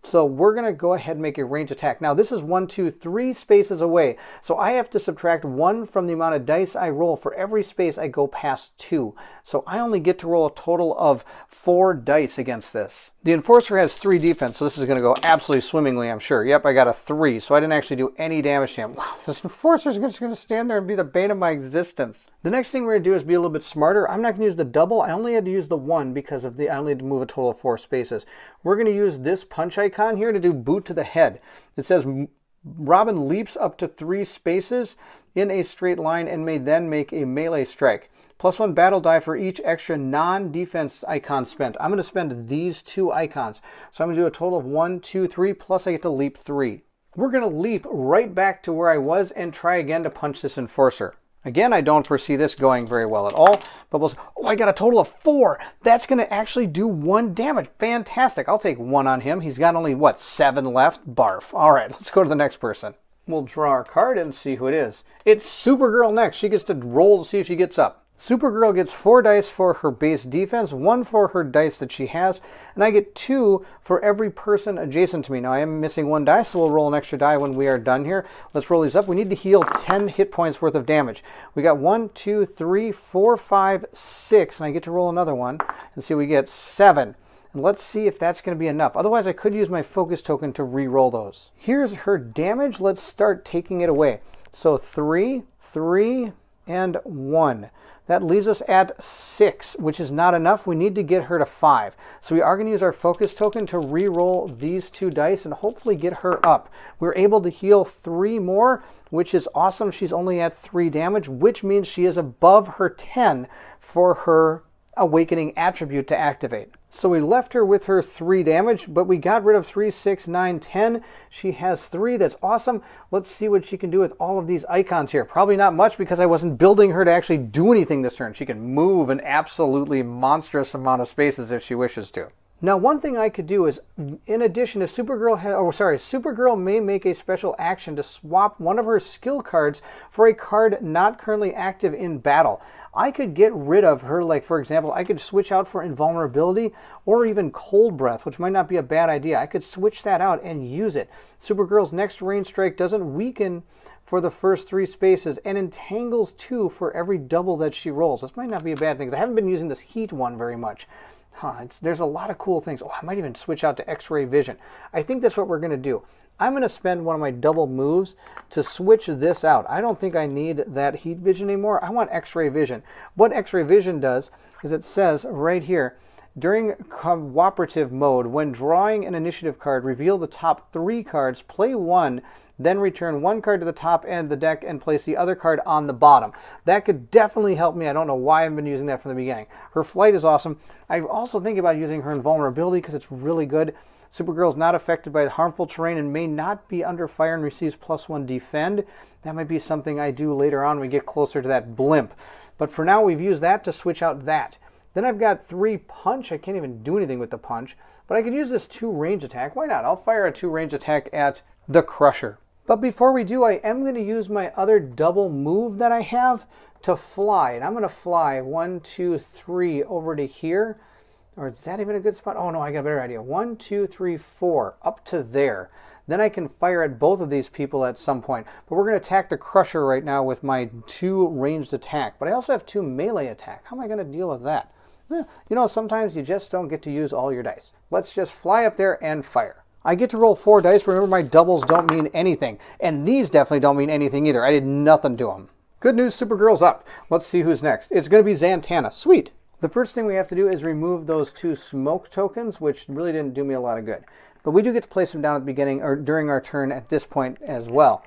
So we're going to go ahead and make a range attack. Now this is 1, 2, 3 spaces away. So I have to subtract 1 from the amount of dice I roll for every space I go past 2. So I only get to roll a total of 4 dice against this. The Enforcer has 3 defense, so this is going to go absolutely swimmingly, I'm sure. Yep, I got a 3, so I didn't actually do any damage to him. Wow, this Enforcer is just going to stand there and be the bane of my existence. The next thing we're going to do is be a little bit smarter. I'm not going to use the double. I only had to use the 1 because of I only had to move a total of 4 spaces. We're going to use this punch icon here to do boot to the head. It says Robin leaps up to 3 spaces in a straight line and may then make a melee strike. +1 battle die for each extra non-defense icon spent. I'm going to spend these 2 icons. So I'm going to do a total of 1, 2, 3, plus I get to leap 3. We're going to leap right back to where I was and try again to punch this Enforcer. Again, I don't foresee this going very well at all. But oh, I got a total of 4. That's going to actually do 1 damage. Fantastic. I'll take 1 on him. He's got only, what, 7 left? Barf. All right, let's go to the next person. We'll draw our card and see who it is. It's Supergirl next. She gets to roll to see if she gets up. Supergirl gets 4 dice for her base defense, 1 for her dice that she has, and I get 2 for every person adjacent to me. Now I am missing 1 die, so we'll roll an extra die when we are done here. Let's roll these up. We need to heal 10 hit points worth of damage. We got 1, 2, 3, 4, 5, 6, and I get to roll another one and see we get 7. And let's see if that's going to be enough. Otherwise, I could use my focus token to re-roll those. Here's her damage. Let's start taking it away. So 3, 3, and 1. That leaves us at 6, which is not enough. We need to get her to 5. So we are going to use our focus token to re-roll these 2 dice and hopefully get her up. We're able to heal 3 more, which is awesome. She's only at 3 damage, which means she is above her 10 for her awakening attribute to activate. So we left her with her 3 damage, but we got rid of 3, 6, 9, 10. She has 3. That's awesome. Let's see what she can do with all of these icons here. Probably not much because I wasn't building her to actually do anything this turn. She can move an absolutely monstrous amount of spaces if she wishes to. Now, one thing I could do is, in addition to Supergirl may make a special action to swap one of her skill cards for a card not currently active in battle. I could get rid of her, like for example, I could switch out for Invulnerability or even Cold Breath, which might not be a bad idea. I could switch that out and use it. Supergirl's next range strike doesn't weaken for the first 3 spaces and entangles 2 for every double that she rolls. This might not be a bad thing, because I haven't been using this heat one very much. There's a lot of cool things. Oh, I might even switch out to X-ray vision. I think that's what we're going to do. I'm going to spend one of my double moves to switch this out. I don't think I need that heat vision anymore. I want X-ray vision. What X-ray vision does is it says right here, during cooperative mode, when drawing an initiative card, reveal the top 3 cards, play 1, then return 1 card to the top end of the deck and place the other card on the bottom. That could definitely help me. I don't know why I've been using that from the beginning. Her flight is awesome. I also think about using her invulnerability because it's really good. Supergirl's not affected by harmful terrain and may not be under fire and receives +1 defend. That might be something I do later on when we get closer to that blimp. But for now, we've used that to switch out that. Then I've got 3 punch. I can't even do anything with the punch, but I could use this 2 range attack. Why not? I'll fire a 2 range attack at the Crusher. But before we do, I am going to use my other double move that I have to fly. And I'm going to fly 1, 2, 3 over to here. Or is that even a good spot? Oh no, I got a better idea. 1, 2, 3, 4 up to there. Then I can fire at both of these people at some point. But we're going to attack the Crusher right now with my 2 ranged attack. But I also have 2 melee attack. How am I going to deal with that? You know, sometimes you just don't get to use all your dice. Let's just fly up there and fire. I get to roll 4 dice. Remember, my doubles don't mean anything. And these definitely don't mean anything either. I did nothing to them. Good news, Supergirl's up. Let's see who's next. It's going to be Zatanna. Sweet. The first thing we have to do is remove those 2 smoke tokens, which really didn't do me a lot of good. But we do get to place them down at the beginning or during our turn at this point as well.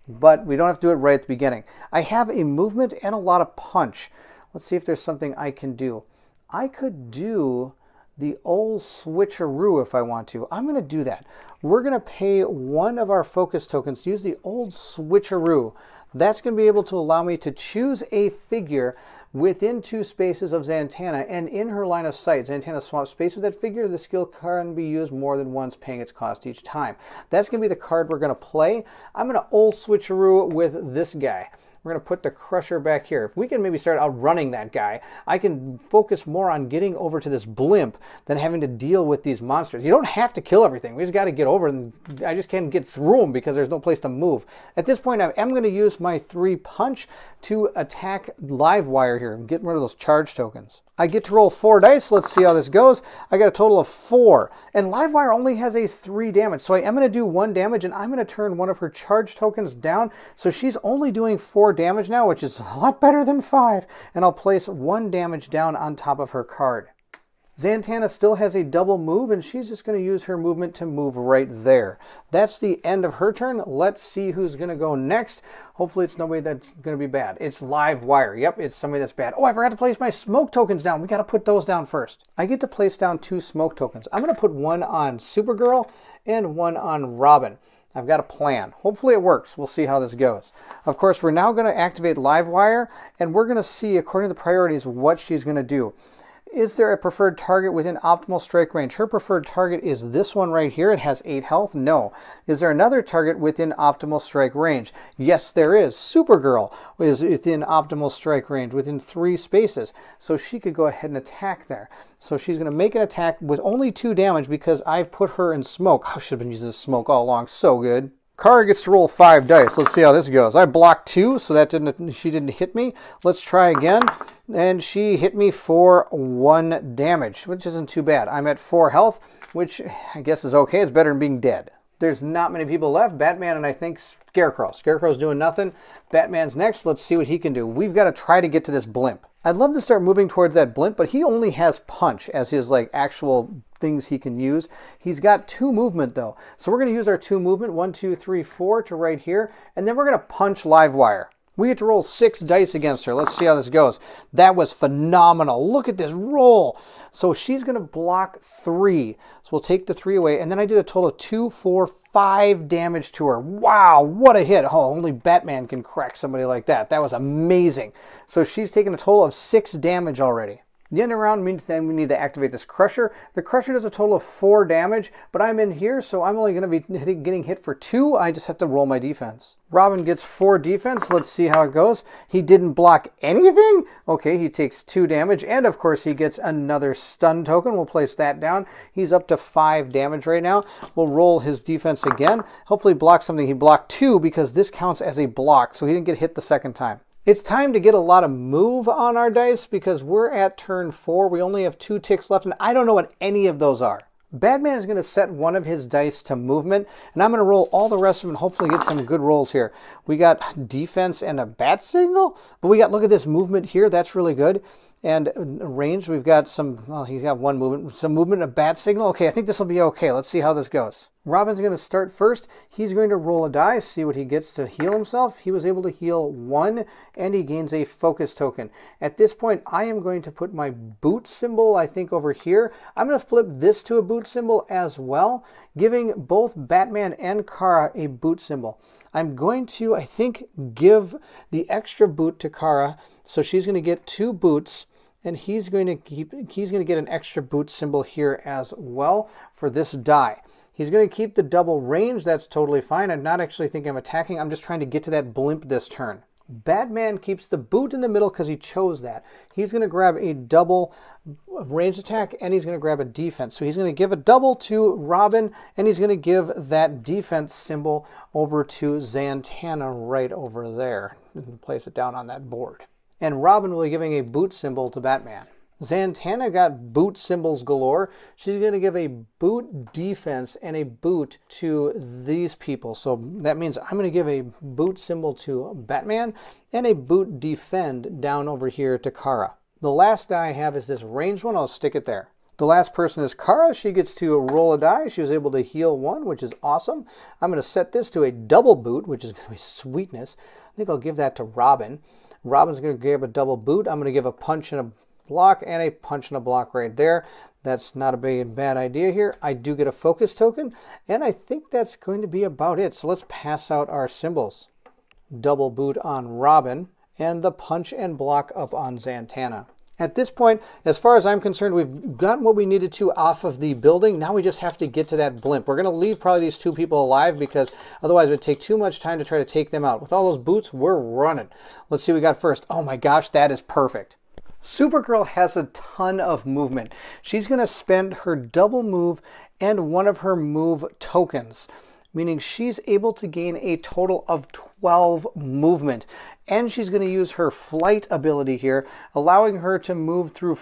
But we don't have to do it right at the beginning. I have a movement and a lot of punch. Let's see if there's something I can do. I could do the old switcheroo if I want to. I'm going to do that. We're going to pay 1 of our focus tokens to use the old switcheroo. That's going to be able to allow me to choose a figure within 2 spaces of Zatanna and in her line of sight. Zatanna swaps space with that figure. The skill can be used more than once, paying its cost each time. That's going to be the card we're going to play. I'm going to old switcheroo with this guy. We're going to put the Crusher back here. If we can maybe start outrunning that guy, I can focus more on getting over to this blimp than having to deal with these monsters. You don't have to kill everything. We just got to get over them. I just can't get through them because there's no place to move. At this point, I am going to use my 3 punch to attack Livewire here and get rid of those charge tokens. I get to roll 4 dice. Let's see how this goes. I got a total of 4. And Livewire only has a 3 damage. So I am going to do 1 damage, and I'm going to turn one of her charge tokens down. So she's only doing 4 damage now, which is a lot better than 5. And I'll place 1 damage down on top of her card. Zatanna still has a double move, and she's just going to use her movement to move right there. That's the end of her turn. Let's see who's going to go next. Hopefully it's nobody that's going to be bad. It's Livewire. Yep, it's somebody that's bad. Oh, I forgot to place my smoke tokens down. We got to put those down first. I get to place down 2 smoke tokens. I'm going to put 1 on Supergirl and 1 on Robin. I've got a plan. Hopefully it works. We'll see how this goes. Of course, we're now going to activate Livewire, and we're going to see, according to the priorities, what she's going to do. Is there a preferred target within optimal strike range? Her preferred target is this one right here. It has 8 health. No. Is there another target within optimal strike range? Yes, there is. Supergirl is within optimal strike range within 3 spaces. So she could go ahead and attack there. So she's going to make an attack with only 2 damage because I've put her in smoke. I should have been using this smoke all along. So good. Kara gets to roll 5 dice. Let's see how this goes. I blocked 2, so she didn't hit me. Let's try again. And she hit me for 1 damage, which isn't too bad. I'm at 4 health, which I guess is okay. It's better than being dead. There's not many people left. Batman and I think Scarecrow. Scarecrow's doing nothing. Batman's next. Let's see what he can do. We've got to try to get to this blimp. I'd love to start moving towards that blimp, but he only has punch as his actual things he can use. He's got 2 movement though. So we're going to use our 2 movement, 1, 2, 3, 4 to right here, and then we're going to punch Livewire. We get to roll 6 dice against her. Let's see how this goes. That was phenomenal. Look at this roll. So she's going to block 3. So we'll take the 3 away. And then I did a total of 2, 4, 5 damage to her. Wow, what a hit. Oh, only Batman can crack somebody like that. That was amazing. So she's taken a total of 6 damage already. The end of round means then we need to activate this Crusher. The Crusher does a total of 4 damage, but I'm in here, so I'm only going to be getting hit for 2. I just have to roll my defense. Robin gets 4 defense. Let's see how it goes. He didn't block anything? Okay, he takes 2 damage, and of course he gets another stun token. We'll place that down. He's up to 5 damage right now. We'll roll his defense again. Hopefully block something. He blocked 2 because this counts as a block, so he didn't get hit the second time. It's time to get a lot of move on our dice because we're at turn 4. We only have 2 ticks left, and I don't know what any of those are. Batman is going to set one of his dice to movement, and I'm going to roll all the rest of them and hopefully get some good rolls here. We got defense and a bat signal, but we got, look at this movement here. That's really good. And range, we've got some, well, he's got 1 movement, some movement, a bat signal. Okay, I think this will be okay. Let's see how this goes. Robin's going to start first. He's going to roll a die, see what he gets to heal himself. He was able to heal 1, and he gains a focus token. At this point, I am going to put my boot symbol, I think, over here. I'm going to flip this to a boot symbol as well, giving both Batman and Kara a boot symbol. I'm going to, I think, give the extra boot to Kara, so she's going to get 2 boots. And he's going to get an extra boot symbol here as well for this die. He's going to keep the double range. That's totally fine. I'm not actually thinking I'm attacking. I'm just trying to get to that blimp this turn. Batman keeps the boot in the middle because he chose that. He's going to grab a double range attack, and he's going to grab a defense. So he's going to give a double to Robin, and he's going to give that defense symbol over to Zatanna right over there. And place it down on that board. And Robin will be giving a boot symbol to Batman. Zatanna got boot symbols galore. She's going to give a boot defense and a boot to these people. So that means I'm going to give a boot symbol to Batman and a boot defend down over here to Kara. The last die I have is this ranged one. I'll stick it there. The last person is Kara. She gets to roll a die. She was able to heal 1, which is awesome. I'm going to set this to a double boot, which is going to be sweetness. I think I'll give that to Robin. Robin's going to give a double boot. I'm going to give a punch and a block and a punch and a block right there. That's not a bad idea here. I do get a focus token, and I think that's going to be about it. So let's pass out our symbols. Double boot on Robin, and the punch and block up on Zatanna. At this point, as far as I'm concerned, we've gotten what we needed to off of the building. Now we just have to get to that blimp. We're going to leave probably these 2 people alive because otherwise it would take too much time to try to take them out. With all those boots, we're running. Let's see what we got first. Oh my gosh, that is perfect. Supergirl has a ton of movement. She's going to spend her double move and one of her move tokens, meaning she's able to gain a total of 12 movement. And she's going to use her flight ability here, allowing her to move through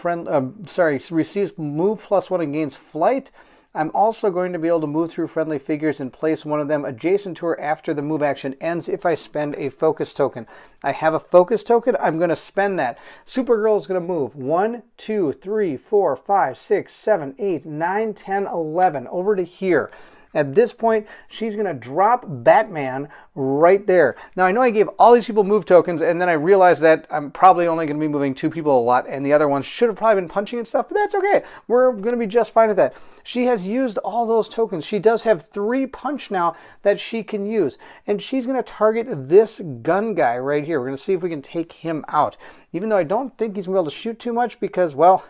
receives move +1 and gains flight. I'm also going to be able to move through friendly figures and place one of them adjacent to her after the move action ends if I spend a focus token. I have a focus token. I'm going to spend that. Supergirl is going to move 1, 2, 3, 4, 5, 6, 7, 8, 9, 10, 11 over to here. At this point, she's going to drop Batman right there. Now, I know I gave all these people move tokens, and then I realized that I'm probably only going to be moving 2 people a lot, and the other ones should have probably been punching and stuff, but that's okay. We're going to be just fine with that. She has used all those tokens. She does have 3 punch now that she can use, and she's going to target this gun guy right here. We're going to see if we can take him out. Even though I don't think he's going to be able to shoot too much because, well,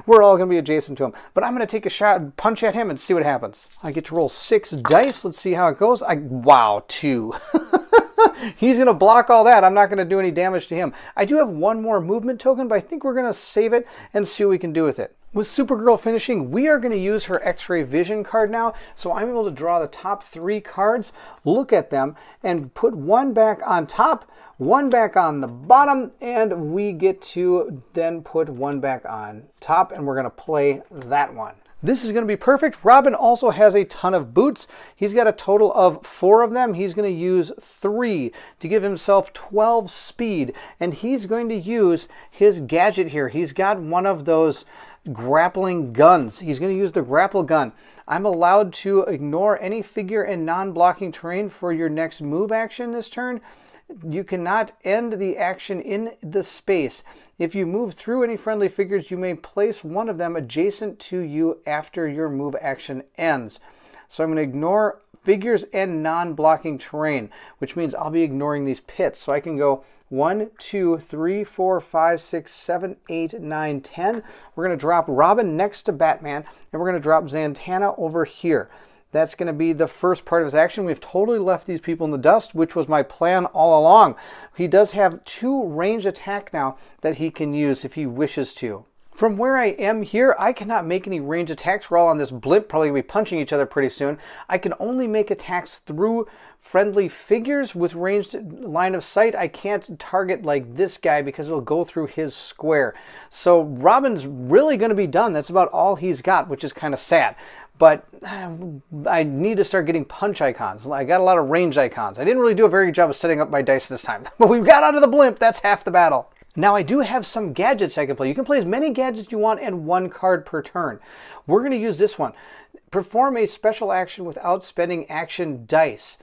we're all going to be adjacent to him. But I'm going to take a shot, punch at him, and see what happens. I get to roll 6 dice. Let's see how it goes. Wow, 2. He's going to block all that. I'm not going to do any damage to him. I do have 1 more movement token, but I think we're going to save it and see what we can do with it. With Supergirl finishing, we are going to use her X-ray vision card now. So I'm able to draw the top 3 cards, look at them, and put 1 back on top, 1 back on the bottom, and we get to then put 1 back on top, and we're going to play that one. This is going to be perfect. Robin also has a ton of boots. He's got a total of 4 of them. He's going to use 3 to give himself 12 speed, and he's going to use his gadget here. He's got one of those grappling guns. He's going to use the grapple gun. I'm allowed to ignore any figure in non-blocking terrain for your next move action this turn. You cannot end the action in the space. If you move through any friendly figures, you may place one of them adjacent to you after your move action ends. So I'm going to ignore figures and non-blocking terrain, which means I'll be ignoring these pits. So I can go 1, 2, 3, 4, 5, 6, 7, 8, 9, 10. We're going to drop Robin next to Batman, and we're going to drop Zatanna over here. That's going to be the first part of his action. We've totally left these people in the dust, which was my plan all along. He does have 2 range attack now that he can use if he wishes to. From where I am here, I cannot make any range attacks. We're all on this blimp, probably going to be punching each other pretty soon. I can only make attacks through friendly figures with ranged line of sight. I can't target like this guy because it'll go through his square. So Robin's really going to be done. That's about all he's got, which is kind of sad. But I need to start getting punch icons. I got a lot of range icons. I didn't really do a very good job of setting up my dice this time. But we got out of the blimp. That's half the battle. Now I do have some gadgets I can play. You can play as many gadgets you want and 1 card per turn. We're going to use this one. Perform a special action without spending action dice.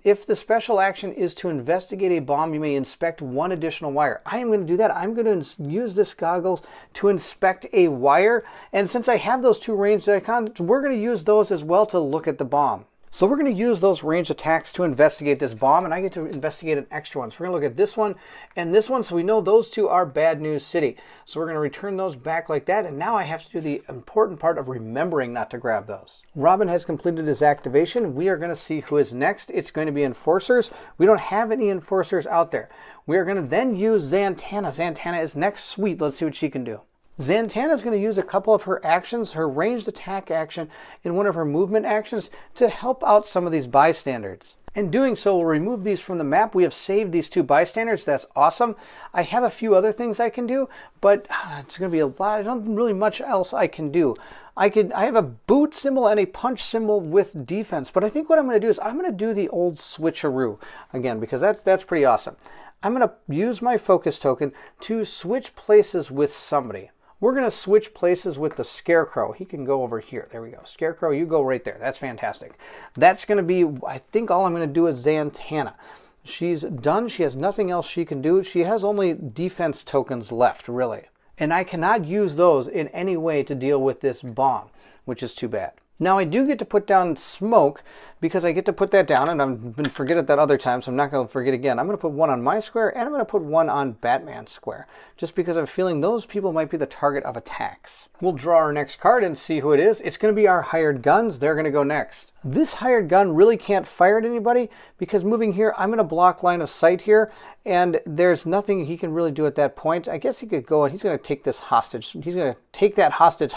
If the special action is to investigate a bomb, you may inspect one additional wire. I am going to do that. I'm going to use this goggles to inspect a wire. And since I have those two ranged icons, we're going to use those as well to look at the bomb. So we're going to use those ranged attacks to investigate this bomb, and I get to investigate an extra one. So we're going to look at this one and this one, so we know those two are Bad News City. So we're going to return those back like that, and now I have to do the important part of remembering not to grab those. Robin has completed his activation. We are going to see who is next. It's going to be Enforcers. We don't have any Enforcers out there. We are going to then use Zatanna. Zatanna is next. Sweet. Let's see what she can do. Zatanna is going to use a couple of her actions, her ranged attack action, and one of her movement actions to help out some of these bystanders. In doing so, we'll remove these from the map. We have saved these two bystanders. That's awesome. I have a few other things I can do, but it's going to be a lot. I don't really much else I can do. I have a boot symbol and a punch symbol with defense, but I think what I'm going to do is I'm going to do the old switcheroo again, because that's pretty awesome. I'm going to use my focus token to switch places with somebody. We're going to switch places with the Scarecrow. He can go over here. There we go. Scarecrow, you go right there. That's fantastic. That's going to be, I think all I'm going to do is Zatanna. She's done. She has nothing else she can do. She has only defense tokens left, really. And I cannot use those in any way to deal with this bomb, which is too bad. Now I do get to put down smoke because I get to put that down, and I've been forget it that other time, so I'm not going to forget again. I'm going to put one on my square, and I'm going to put one on Batman's square, just because I'm feeling those people might be the target of attacks. We'll draw our next card and see who it is. It's going to be our hired guns. They're going to go next. This hired gun really can't fire at anybody because moving here, I'm going to block line of sight here, and there's nothing he can really do at that point. I guess he could go and he's going to take this hostage. He's going to take that hostage.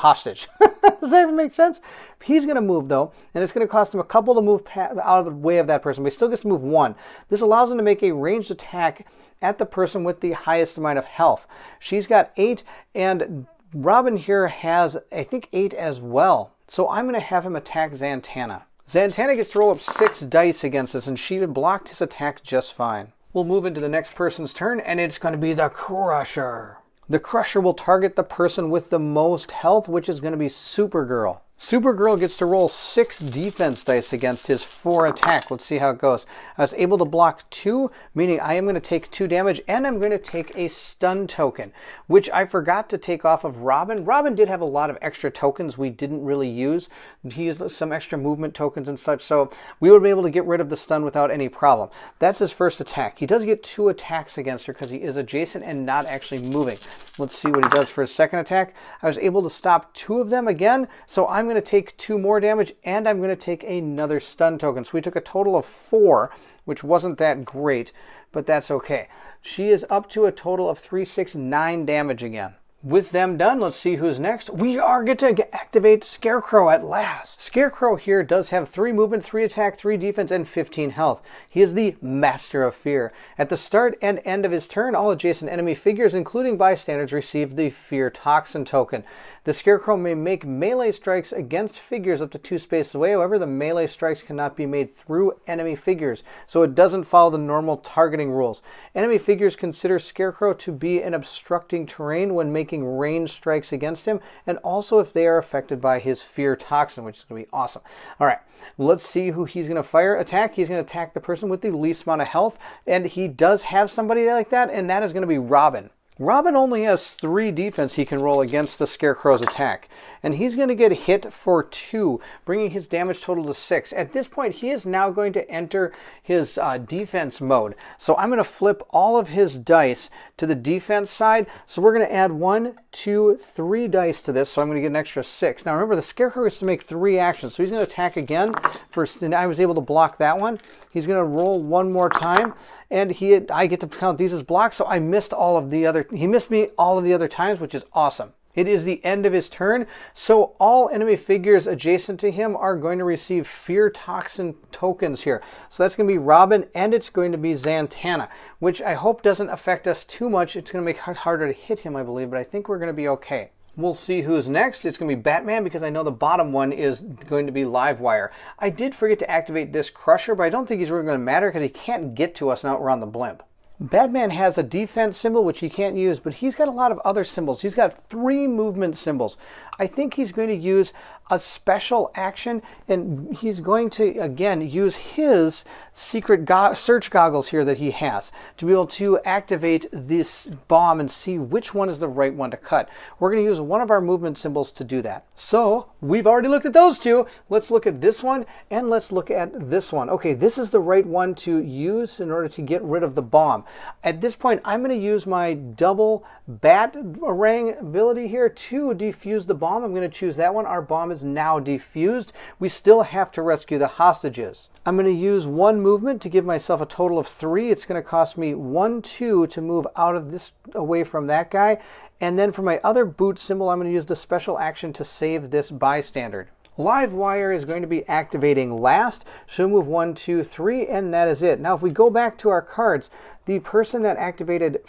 Does that even make sense? He's going to move though, and it's going to cost him a couple to move out of the way of that person, but he still gets to move one. This allows him to make a ranged attack at the person with the highest amount of health. She's got 8, and Robin here has, I think, 8 as well. So I'm going to have him attack Zatanna. Zatanna gets to roll up 6 dice against us, and she blocked his attack just fine. We'll move into the next person's turn, and it's going to be the Crusher. The Crusher will target the person with the most health, which is going to be Supergirl. Supergirl gets to roll 6 defense dice against his 4 attack. Let's see how it goes. I was able to block 2, meaning I am going to take 2 damage, and I'm going to take a stun token, which I forgot to take off of Robin. Robin did have a lot of extra tokens we didn't really use. He used some extra movement tokens and such, so we would be able to get rid of the stun without any problem. That's his first attack. He does get 2 attacks against her because he is adjacent and not actually moving. Let's see what he does for his second attack. I was able to stop 2 of them again, so I'm going to take 2 more damage, and I'm going to take another stun token. So we took a total of 4, which wasn't that great, but that's okay. She is up to a total of 3, 6, 9 damage again. With them done, let's see who's next. We are going to activate Scarecrow at last. Scarecrow here does have 3 movement, 3 attack, 3 defense, and 15 health. He is the Master of Fear. At the start and end of his turn, all adjacent enemy figures, including bystanders, receive the Fear Toxin token. The Scarecrow may make melee strikes against figures up to 2 spaces away. However, the melee strikes cannot be made through enemy figures, so it doesn't follow the normal targeting rules. Enemy figures consider Scarecrow to be an obstructing terrain when making ranged strikes against him, and also if they are affected by his Fear Toxin, which is going to be awesome. All right, let's see who he's going to fire. Attack. He's going to attack the person with the least amount of health, and he does have somebody like that, and that is going to be Robin. Robin only has 3 defense he can roll against the Scarecrow's attack, and he's going to get hit for 2, bringing his damage total to 6. At this point, he is now going to enter his defense mode. So I'm going to flip all of his dice to the defense side. So we're going to add 1, 2, 3 dice to this, so I'm going to get an extra 6. Now remember, the Scarecrow gets to make 3 actions, so he's going to attack again. First, and I was able to block that one. He's going to roll 1 more time, and I get to count these as blocks, so I missed all of the other, he missed me all of the other times, which is awesome. It is the end of his turn, so all enemy figures adjacent to him are going to receive Fear Toxin tokens here. So that's going to be Robin, and it's going to be Zatanna, which I hope doesn't affect us too much. It's going to make it harder to hit him, I believe, but I think we're going to be okay. We'll see who's next. It's going to be Batman, because I know the bottom one is going to be Livewire. I did forget to activate this Crusher, but I don't think he's really going to matter because he can't get to us now that we're on the blimp. Batman has a defense symbol, which he can't use, but he's got a lot of other symbols. He's got 3 movement symbols. I think he's going to use a special action, and he's going to, again, use his secret search goggles here that he has to be able to activate this bomb and see which one is the right one to cut. We're going to use one of our movement symbols to do that. So we've already looked at those two. Let's look at this one, and let's look at this one. Okay, this is the right one to use in order to get rid of the bomb. At this point, I'm going to use my double batarang ability here to defuse the bomb. I'm going to choose that one. Our bomb is now defused. We still have to rescue the hostages. I'm going to use one movement to give myself a total of 3. It's going to cost me 1, 2 to move out of this, away from that guy. And then for my other boot symbol, I'm going to use the special action to save this bystander. Live wire is going to be activating last. She'll move 1, 2, 3, and that is it. Now, if we go back to our cards, the person that activated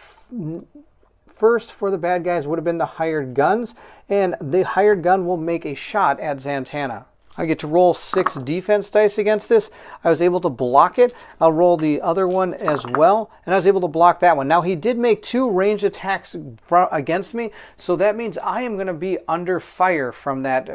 first for the bad guys would have been the hired guns, and the hired gun will make a shot at Zatanna. I get to roll 6 defense dice against this. I was able to block it. I'll roll the other one as well, and I was able to block that one. Now, he did make 2 ranged attacks against me, so that means I am going to be under fire from that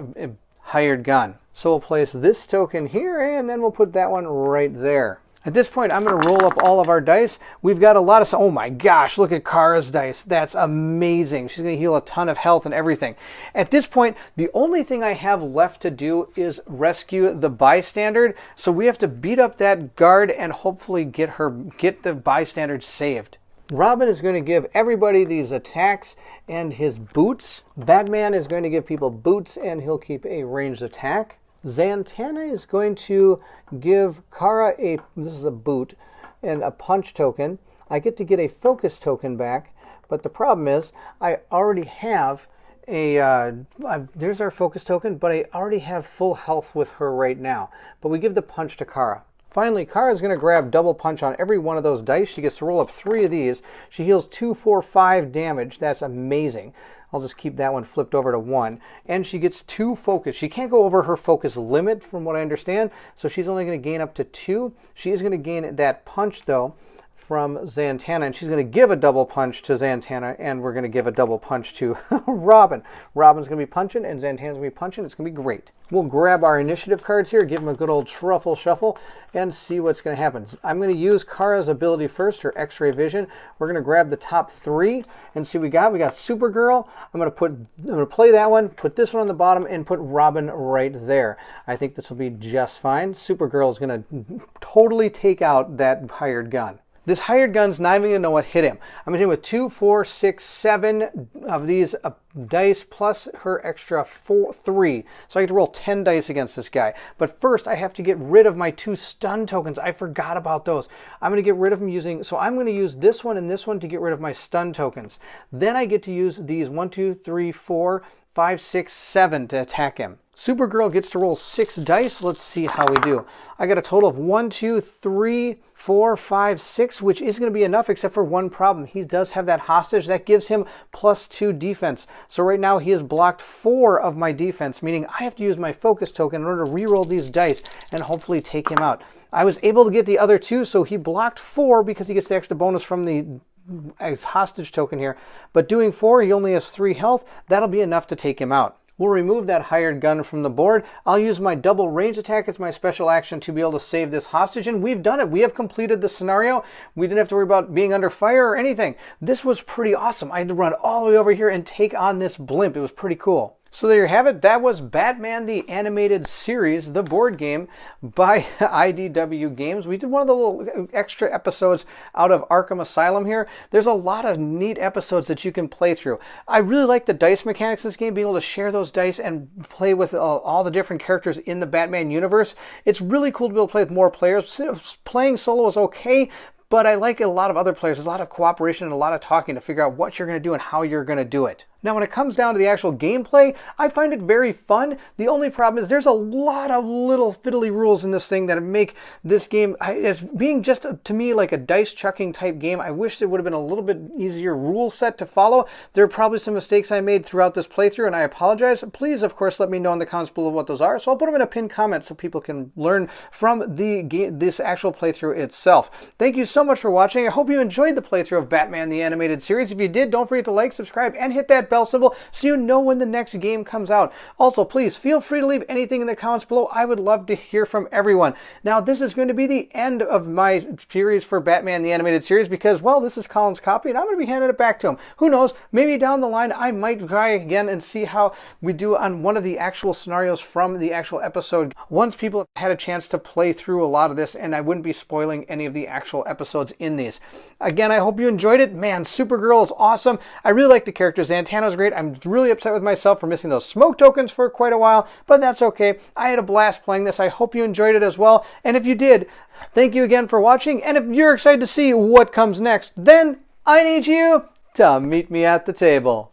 hired gun. So we'll place this token here, and then we'll put that one right there. At this point, I'm going to roll up all of our dice. We've got a lot of... Oh my gosh, look at Kara's dice. That's amazing. She's going to heal a ton of health and everything. At this point, the only thing I have left to do is rescue the bystander. So we have to beat up that guard and hopefully get the bystander saved. Robin is going to give everybody these attacks and his boots. Batman is going to give people boots, and he'll keep a ranged attack. Zatanna is going to give Kara this is a boot, and a punch token. I get to get a focus token back, but the problem is I already have there's our focus token, but I already have full health with her right now. But we give the punch to Kara. Finally, Kara is going to grab double punch on every one of those dice. She gets to roll up 3 of these. She heals 2, 4, 5 damage. That's amazing. I'll just keep that one flipped over to 1. And she gets 2 focus. She can't go over her focus limit from what I understand, so she's only going to gain up to 2. She is going to gain that punch, though, from Zatanna, and she's going to give a double punch to Zatanna, and we're going to give a double punch to Robin. Robin's going to be punching, and Zatanna's going to be punching. It's going to be great. We'll grab our initiative cards here, give them a good old truffle shuffle, and see what's going to happen. I'm going to use Kara's ability first, her X-ray vision. We're going to grab the top 3 and see what we got. We got Supergirl. I'm going to play that one, put this one on the bottom, and put Robin right there. I think this will be just fine. Supergirl is going to totally take out that hired gun. This hired gun's not even going to know what hit him. I'm going to hit him with 2, 4, 6, 7 of these dice plus her extra 3. So I get to roll 10 dice against this guy. But first, I have to get rid of my 2 stun tokens. I forgot about those. I'm going to get rid of them using... So I'm going to use this one and this one to get rid of my stun tokens. Then I get to use these 1, 2, 3, 4, 5, 6, 7 to attack him. Supergirl gets to roll 6 dice. Let's see how we do. I got a total of 1, 2, 3, 4, 5, 6, which is going to be enough except for one problem. He does have that hostage. That gives him +2 defense. So right now he has blocked 4 of my defense, meaning I have to use my focus token in order to re-roll these dice and hopefully take him out. I was able to get the other 2, so he blocked 4 because he gets the extra bonus from the hostage token here. But doing 4, he only has 3 health. That'll be enough to take him out. We'll remove that hired gun from the board. I'll use my double range attack as my special action to be able to save this hostage, and we've done it. We have completed the scenario. We didn't have to worry about being under fire or anything. This was pretty awesome. I had to run all the way over here and take on this blimp. It was pretty cool. So there you have it. That was Batman the Animated Series, the board game by IDW Games. We did one of the little extra episodes out of Arkham Asylum here. There's a lot of neat episodes that you can play through. I really like the dice mechanics in this game, being able to share those dice and play with all the different characters in the Batman universe. It's really cool to be able to play with more players. Playing solo is okay, but I like a lot of other players. There's a lot of cooperation and a lot of talking to figure out what you're going to do and how you're going to do it. Now, when it comes down to the actual gameplay, I find it very fun. The only problem is there's a lot of little fiddly rules in this thing that make this game, as being just to me like a dice chucking type game. I wish there would have been a little bit easier rule set to follow. There are probably some mistakes I made throughout this playthrough, and I apologize. Please, of course, let me know in the comments below what those are. So I'll put them in a pinned comment so people can learn from this actual playthrough itself. Thank you so much for watching. I hope you enjoyed the playthrough of Batman the Animated Series. If you did, don't forget to like, subscribe, and hit that that bell symbol so you know when the next game comes out. Also, please feel free to leave anything in the comments below. I would love to hear from everyone. Now, this is going to be the end of my series for Batman the Animated Series because, well, this is Colin's copy and I'm going to be handing it back to him. Who knows? Maybe down the line I might try again and see how we do on one of the actual scenarios from the actual episode once people have had a chance to play through a lot of this, and I wouldn't be spoiling any of the actual episodes in these. Again, I hope you enjoyed it. Man, Supergirl is awesome. I really like the characters. Zatanna's great. I'm really upset with myself for missing those smoke tokens for quite a while, but that's okay. I had a blast playing this. I hope you enjoyed it as well. And if you did, thank you again for watching. And if you're excited to see what comes next, then I need you to meet me at the table.